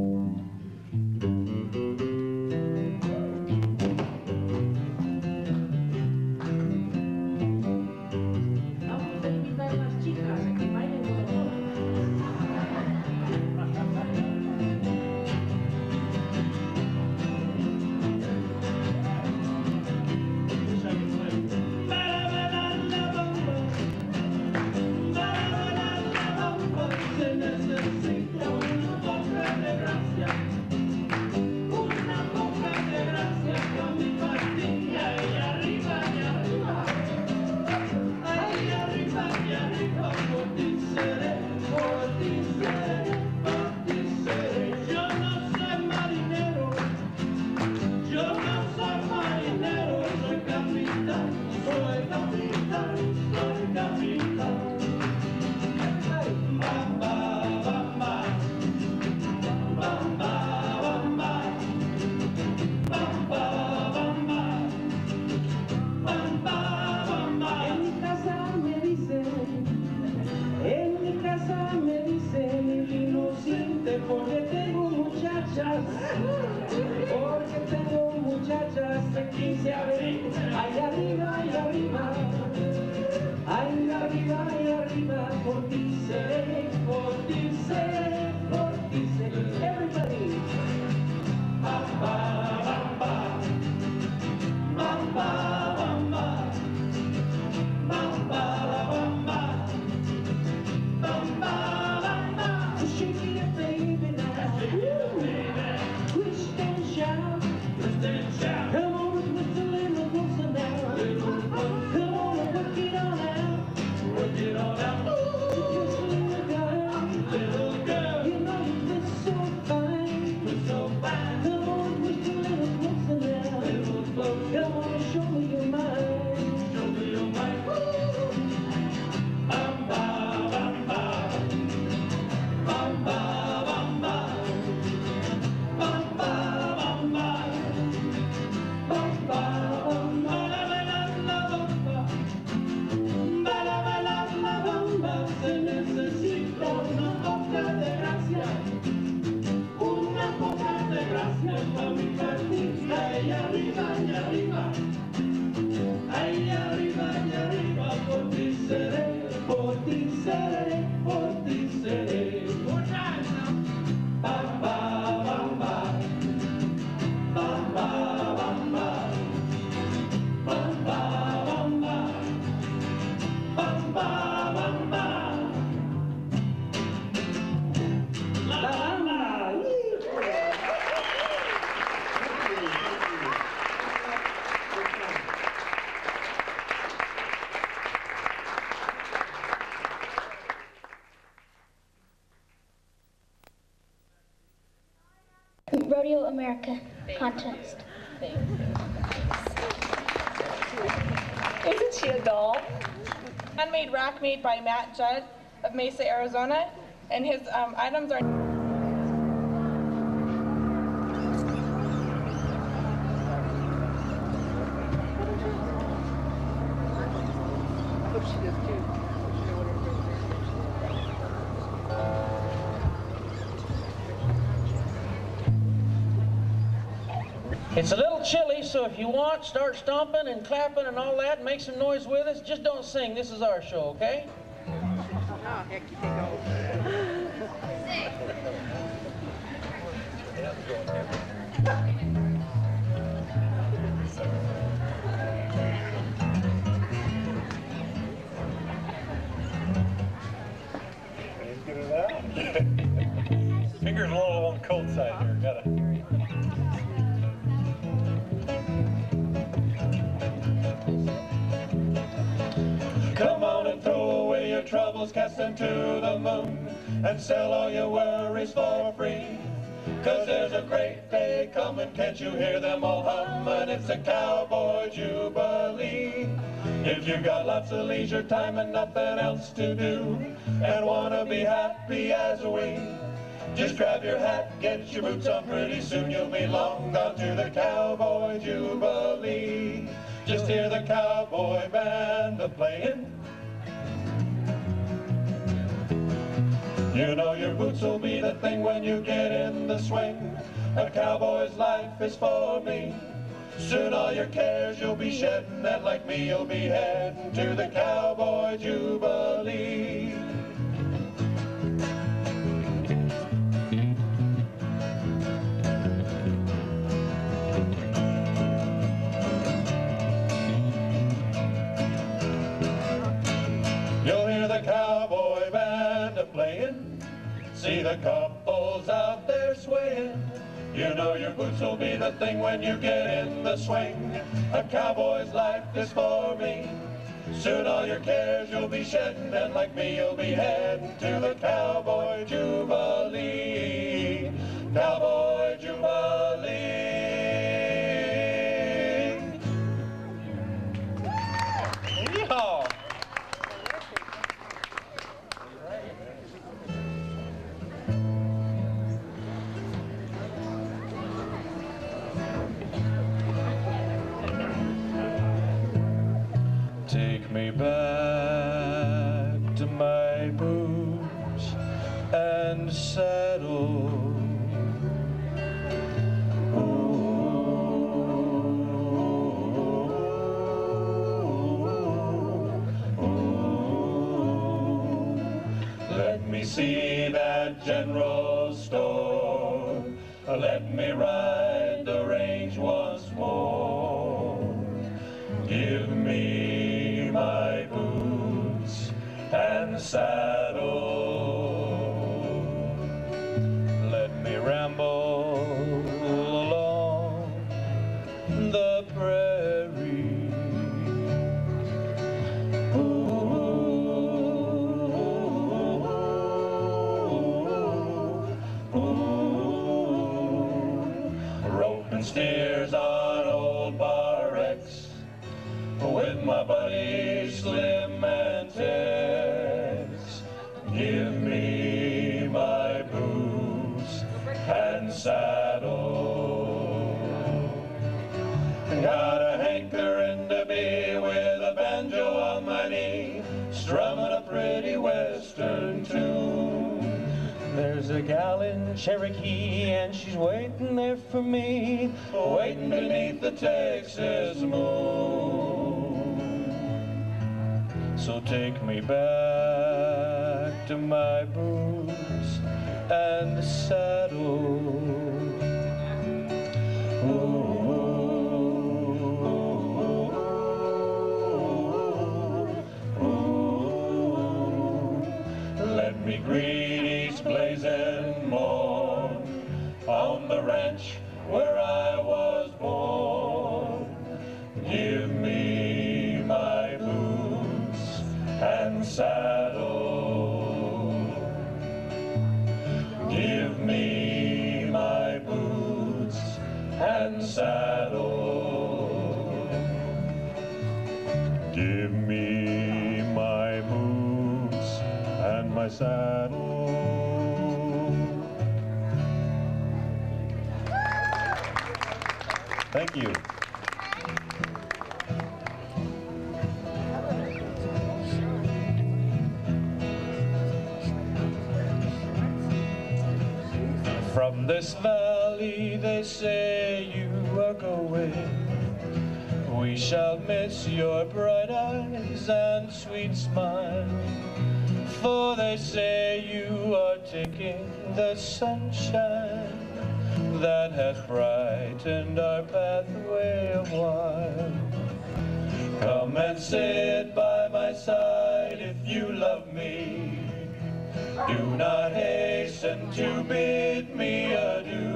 Porque tengo muchachas de 15 a 20, ahí arriba, ahí arriba, por ti seré, por ti seré, por ti seré. Everybody! Bamba, bamba, bamba, bamba, bamba, bamba, bamba, bamba. Shake it up, baby, now. Twist and shout. Come on and twist a little closer now. Come on and work it on out. Work it on out. Just a little girl. You know you look so fine. Come on and twist a little closer now. Come on and show me your mind. Bamba, bamba, bamba, bamba, bamba, bamba, bamba, bamba, la la la la bamba, se necesita una poca de gracia para mi partida. Ahí arriba, por ti seré, por ti seré, por ti seré. Bamba, bamba, bamba, bamba, bamba, bamba, bamba, bamba. La bamba. Rodeo America contest. Isn't she a doll? Handmade rack made by Matt Judd of Mesa, Arizona, and his items are... It's a little chilly, so if you want, start stomping and clapping and all that, and make some noise with us. Just don't sing. This is our show, okay? Oh, heck, you can go. Get it out. Fingers a little on the cold side here. Gotta. Come on and throw away your troubles, cast them to the moon, and sell all your worries for free. 'Cause there's a great day coming, can't you hear them all humming? It's a cowboy jubilee. If you've got lots of leisure time and nothing else to do, and wanna be happy as we, just grab your hat, get your boots on, pretty soon you'll be long gone to the cowboy jubilee. Just hear the cowboy band a-playing. You know your boots will be the thing when you get in the swing. A cowboy's life is for me. Soon all your cares you'll be shedding, and like me you'll be heading to the cowboy jubilee. You'll hear the cowboy band a-playing, see the couples out there swaying. You know your boots will be the thing when you get in the swing. A cowboy's life is for me. Soon all your cares you'll be shedding, and like me you'll be heading to the cowboy jubilee. Cowboy jubilee. Yeehaw! Take me back to my boots and saddle. Let me see that general store. Let me ride the range once more. Give me my boots and saddle. Let me ramble along the prairie. Roping steers on old Bar X with my buddies Slim and Tex. Give me my boots and saddle. Got a hankering to be with a banjo on my knee, strumming a pretty western tune. There's a gal in Cherokee and she's waiting there for me, waiting beneath the Texas moon. So take me back to my boots and saddle. Let me greet each blazing morn on the ranch where I was born. Give me my boots and saddle. Give me my Give me my boots and my saddle. Thank you. From this valley they say you are going. We shall miss your bright eyes and sweet smile, for they say you are taking the sunshine that has brightened our pathway a while. Come and sit by my side if you love me. Do not hasten to bid me adieu,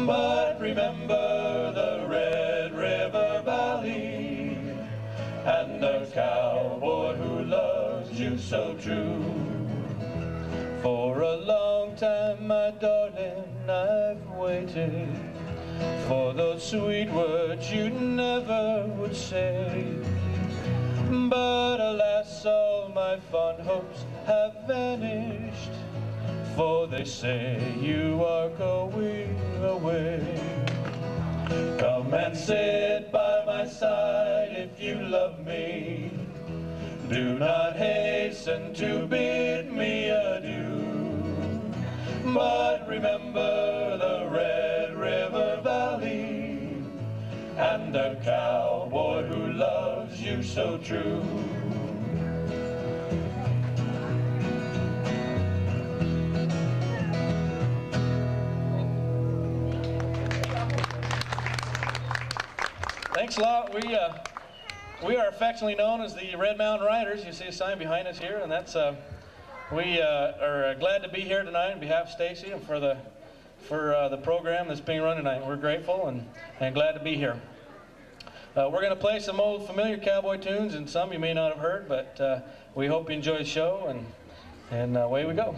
but remember the Red River Valley and the cowboy who loves you so true. For a long time, my darling, I've waited for those sweet words you never would say. But alas, all my fond hopes have vanished, for they say you are going away. Come and sit by my side if you love me. Do not hasten to bid me adieu, but remember the Red River Valley and the cowboy who loves you so true. Thanks a lot. We are affectionately known as the Red Mountain Riders. You see a sign behind us here, and that's we are glad to be here tonight on behalf of Stacy and for the program that's being run tonight. We're grateful and glad to be here. We're going to play some old familiar cowboy tunes, and some you may not have heard, but we hope you enjoy the show, and away we go.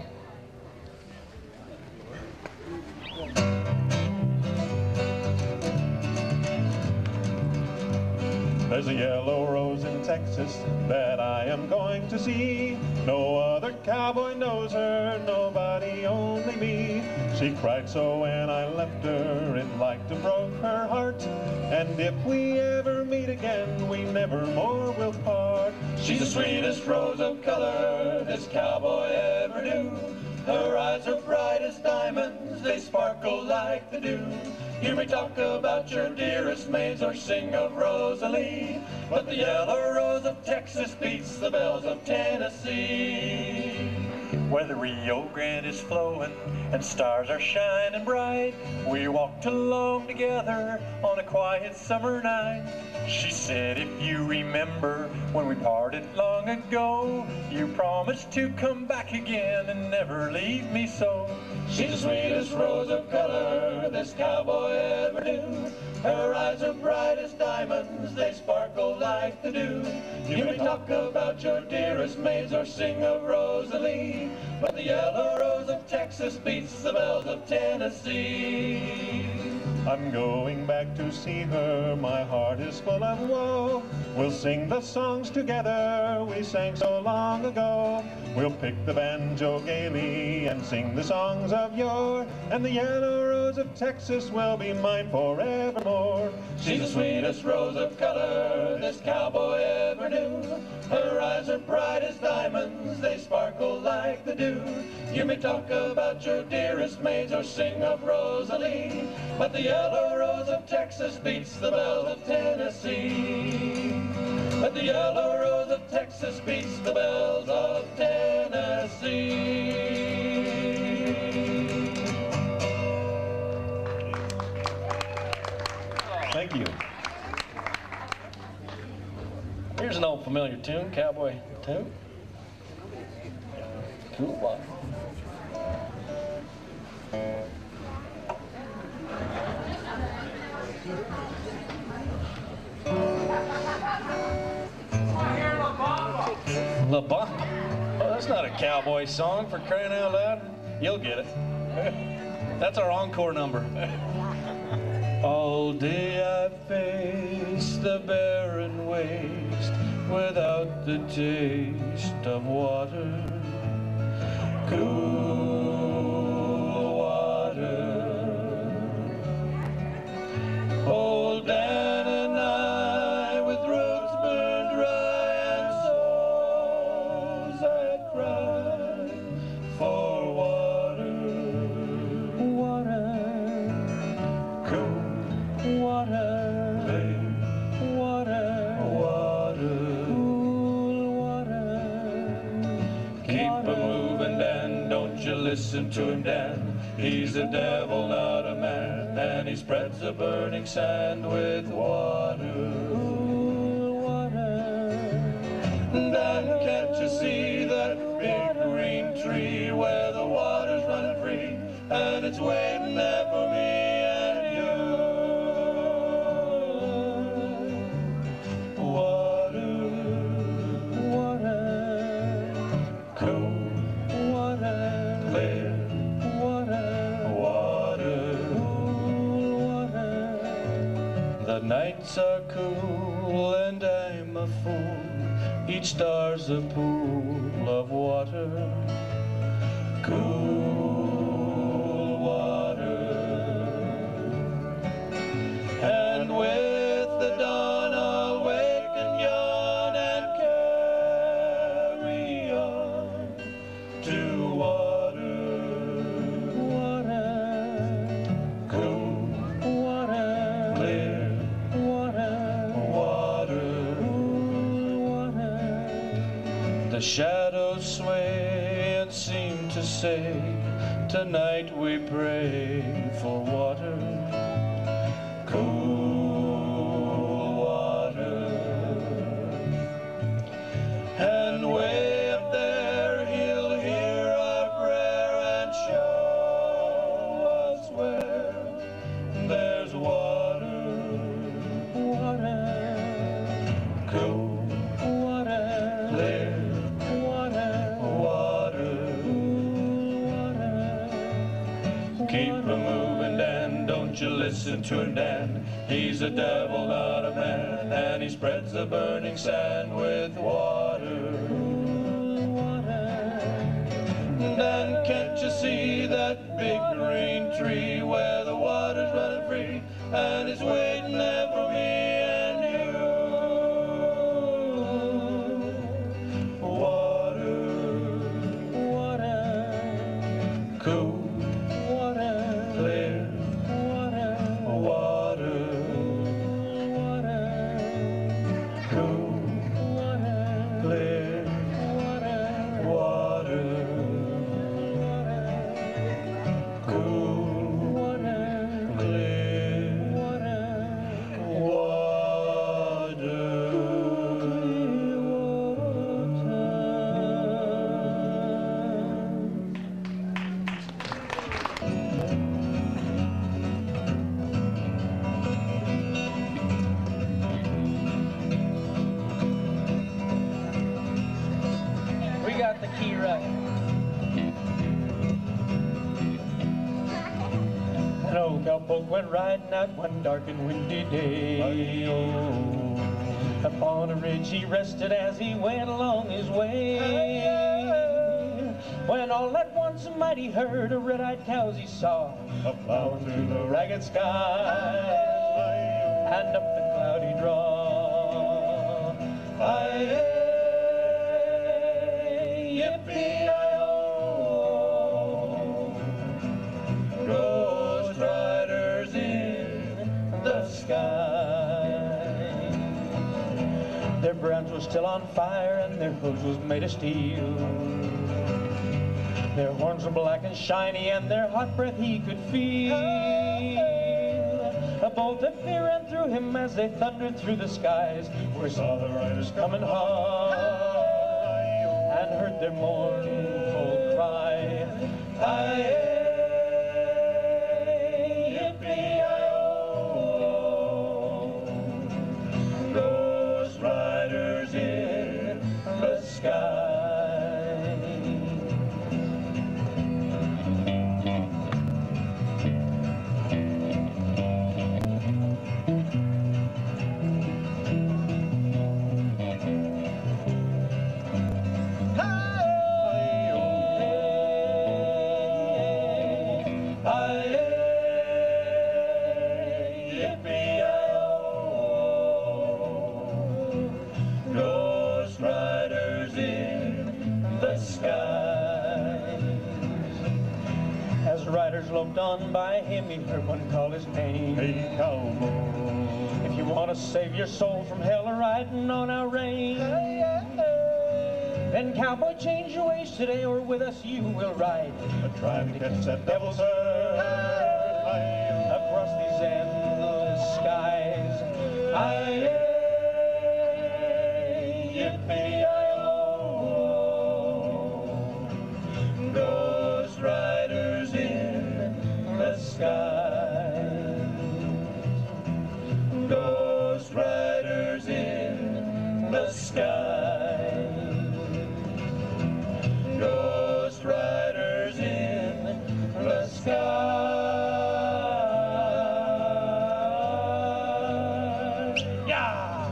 There's a yellow rose in Texas that I am going to see. No other cowboy knows her, nobody, only me. She cried so when I left her, it like to broke her heart. And if we ever meet again, we never more will part. She's the sweetest rose of color this cowboy ever knew. Her eyes are bright as diamonds, they sparkle like the dew. You may talk about your dearest maids or sing of Rosalie, but the yellow rose of Texas beats the bells of Tennessee. Where the Rio Grande is flowing and stars are shining bright, we walked along together on a quiet summer night. She said, if you remember when we parted long ago, you promised to come back again and never leave me so. She's the sweetest rose of color this cowboy ever knew. Her eyes are bright as diamonds, they sparkle like the dew. You may talk about your dearest maids or sing of Rosalie, but the yellow rose of Texas beats the bells of Tennessee. I'm going back to see her, my heart is full of woe. We'll sing the songs together we sang so long ago. We'll pick the banjo gaily and sing the songs of yore, and the yellow rose of Texas will be mine forevermore. She's the sweetest rose of color this cowboy ever knew. Her eyes are bright as diamonds, they sparkle like the dew. You may talk about your dearest maids or sing of Rosalie, but the yellow rose of Texas beats the bells of Tennessee. But the yellow rose of Texas beats the bells of Tennessee. Thank you. Here's an old familiar tune, cowboy tune. Cool one. La Bamba. Oh, that's not a cowboy song, for crying out loud. You'll get it. That's our encore number. All day I face the barren way. waste without the taste of water. Cool water. Old Dan and I, with roots burned dry and souls that cry for water. Water. Cool water. Clear water. Water. Cool water. Keep a-moving, Dan, don't you listen to him, Dan. He's a devil, not a man, and he spreads the burning sand with water. Dan, can't you see that big green tree where the water's running free, and it's waiting there for me and you? Water, water, cool water, clear water, water, cool water. The nights are cool and I'm a fool. Each star's a pool of water. Cool water. And with the dawn I'll wake and yawn and carry on to water. Water. Cool water. Clear water. Water. Cool water. The shadows sway and seem to say, tonight we pray for water. Cool water. And way up there he'll hear our prayer and show us where there's water. Water. Cool water. Clear water. Water. Water. Keep a-moving, Dan, don't you listen to him, Dan. He's a devil, not a man, and he spreads the burning sand with water. Dan, can't you see that big green tree where the water's running free, and it's waiting there for me and you? Water, water, cool water, clear water, water, water, cool water, clear water, water, cool water, clear water, We got the key right. An old cowpoke went riding out one dark and windy day. Upon a ridge he rested as he went along his way. When all at once a mighty herd of red-eyed cows he saw, a-plowing through the ragged sky and up the cloudy draw. Yippee-yi-oh, Ghost riders in the sky. Their brands were still on fire and their hooves was made of steel. Their horns were black and shiny and their hot breath he could feel. A bolt of fear ran through him as they thundered through the skies. We saw the riders coming hard and heard their mournful cry. Yippee-yi-oh, Ghost riders in the sky. yippee-yi-oh. Ghost riders in the skies. As the riders loped on by him, he heard one call his name. Hey, cowboy. If you want to save your soul from hell or riding on our range, then cowboy, change your ways today, or with us you will ride. Trying to catch that devil's herd Across these endless skies. yippee-yi-oh. Ghost riders in the skies. Ghost riders in the skies. Ghost riders in the skies. Yeah!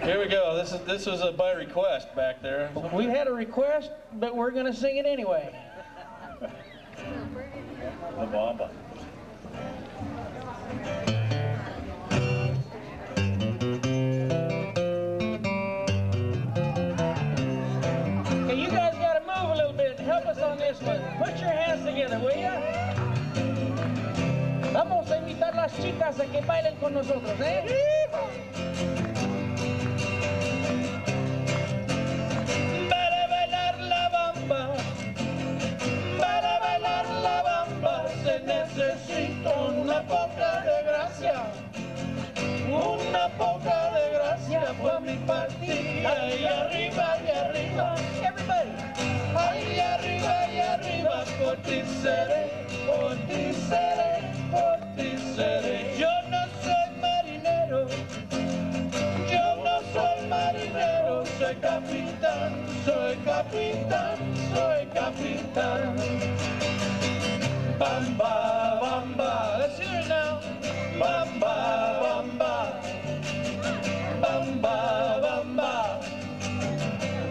Here we go. This was by request back there. We had a request, but we're going to sing it anyway. The Baba. Okay, you guys got to move a little bit. Help us on this one. Put your hands together, will ya? Vamos a invitar a las chicas a que bailen con nosotros, ¿eh? Para bailar la bamba, para bailar la bamba se necesita una poca de gracia, una poca de gracia por mi partida. Ahí arriba, everybody, ahí arriba, por ti seré, por ti seré, por ti seré. Yo no soy marinero, yo no soy marinero, soy capitán, soy capitán, soy capitán. Bamba, bamba, let's hear it now. Bamba, bamba, bamba, bamba,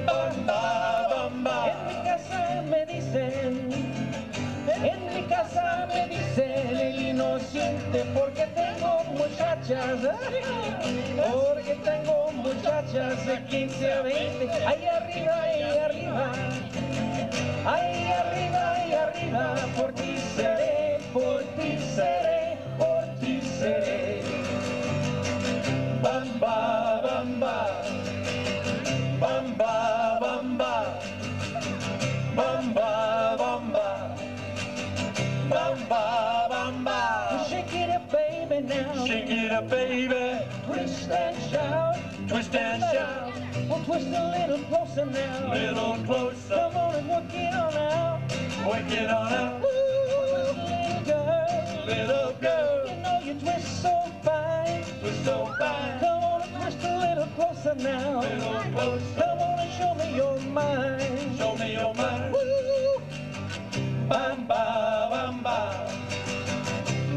bamba, bamba. En mi casa me dicen, el inocente, porque tengo muchachas, porque tengo muchachas de 15 a 20, ahí arriba, por ti seré, por ti seré, por ti seré. Bamba, bamba, bamba, bamba, bamba, bamba, bamba, bamba. Shake it up, baby, now. Shake it up, baby. Twist and shout. Twist and shout. We'll twist a little closer now. Little closer. Come on and work it on out. Work it on out. Ooh, little girl. Little girl. You know you twist so fine. Twist so fine. Come on and twist a little closer now. Little closer. Come on and show me your mind. Show me your mind. Ooh. Bamba, bamba.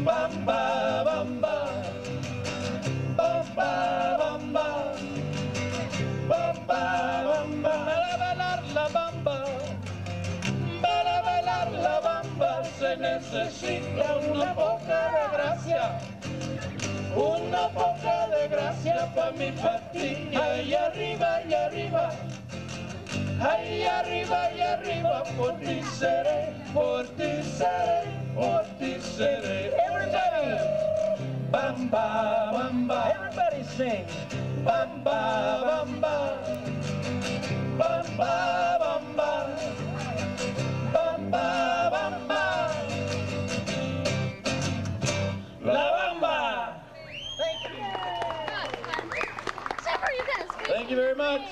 Bamba, bamba. Bamba, bamba. Bamba, bamba. Para bailar la bamba. Para bailar la bamba se necesita una poca de gracia. Una poca de gracia pa' mi patilla. Ahí arriba, ahí arriba, por ti seré, por ti seré, por ti seré. Everybody, bamba, bamba. Everybody sing. Bamba, bamba, bamba, bamba, bamba, bamba. La bamba. Thank you very much.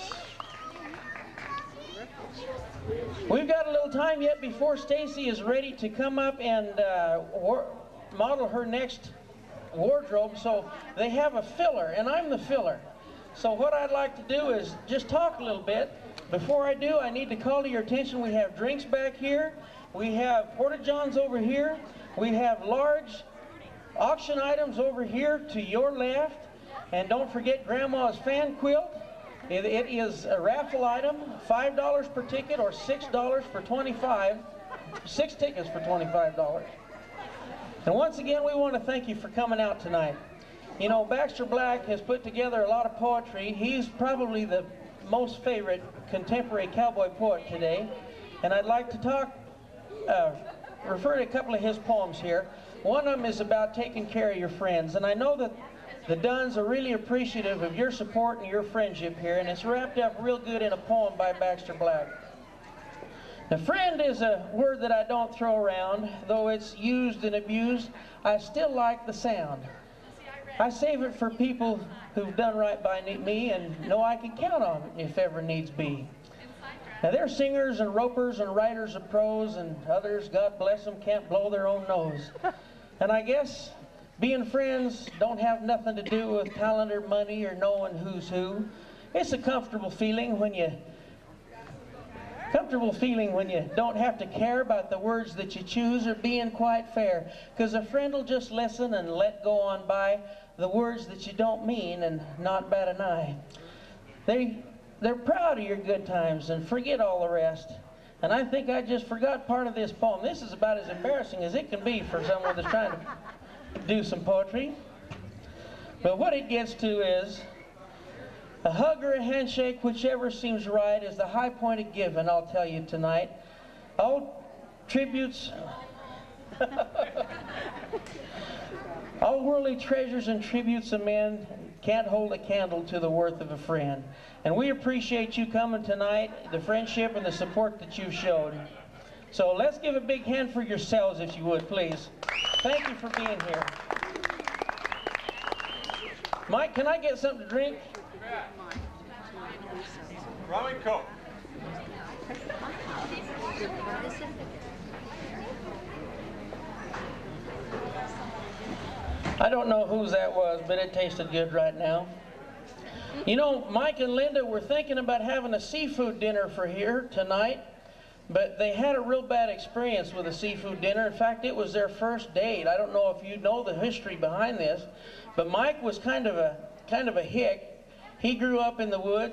We've got a little time yet before Stacy is ready to come up and model her next wardrobe, so they have a filler, and I'm the filler. So what I'd like to do is just talk a little bit. Before I do, I need to call to your attention, we have drinks back here, we have porta-johns over here, we have large auction items over here to your left, and don't forget Grandma's fan quilt. It is a raffle item, $5 per ticket or $6 for 25. 6 tickets for $25. And once again, we want to thank you for coming out tonight. You know, Baxter Black has put together a lot of poetry. He's probably the most favorite contemporary cowboy poet today. And I'd like to refer to a couple of his poems here. One of them is about taking care of your friends. And I know that the Dunns are really appreciative of your support and your friendship here. And it's wrapped up real good in a poem by Baxter Black. Now, friend is a word that I don't throw around. Though it's used and abused, I still like the sound. I save it for people who've done right by me and know I can count on it if ever needs be. Now, they're singers and ropers and writers of prose, and others, God bless them, can't blow their own nose. And I guess being friends don't have nothing to do with talent or money or knowing who's who. It's a comfortable feeling when you don't have to care about the words that you choose or being quite fair. Because a friend will just listen and let go on by the words that you don't mean and not bat an eye. They're proud of your good times and forget all the rest. And I think I just forgot part of this poem. This is about as embarrassing as it can be for someone that's trying to do some poetry. But what it gets to is, a hug or a handshake, whichever seems right, is the high point of giving, I'll tell you tonight. All worldly treasures and tributes of men can't hold a candle to the worth of a friend. And we appreciate you coming tonight, the friendship and the support that you've showed. So let's give a big hand for yourselves, if you would, please. Thank you for being here. Mike, can I get something to drink? Rum and Coke. I don't know whose that was, but it tasted good right now. You know, Mike and Linda were thinking about having a seafood dinner for here tonight, but they had a real bad experience with a seafood dinner. In fact, it was their first date. I don't know if you know the history behind this, but Mike was kind of a hick. He grew up in the woods.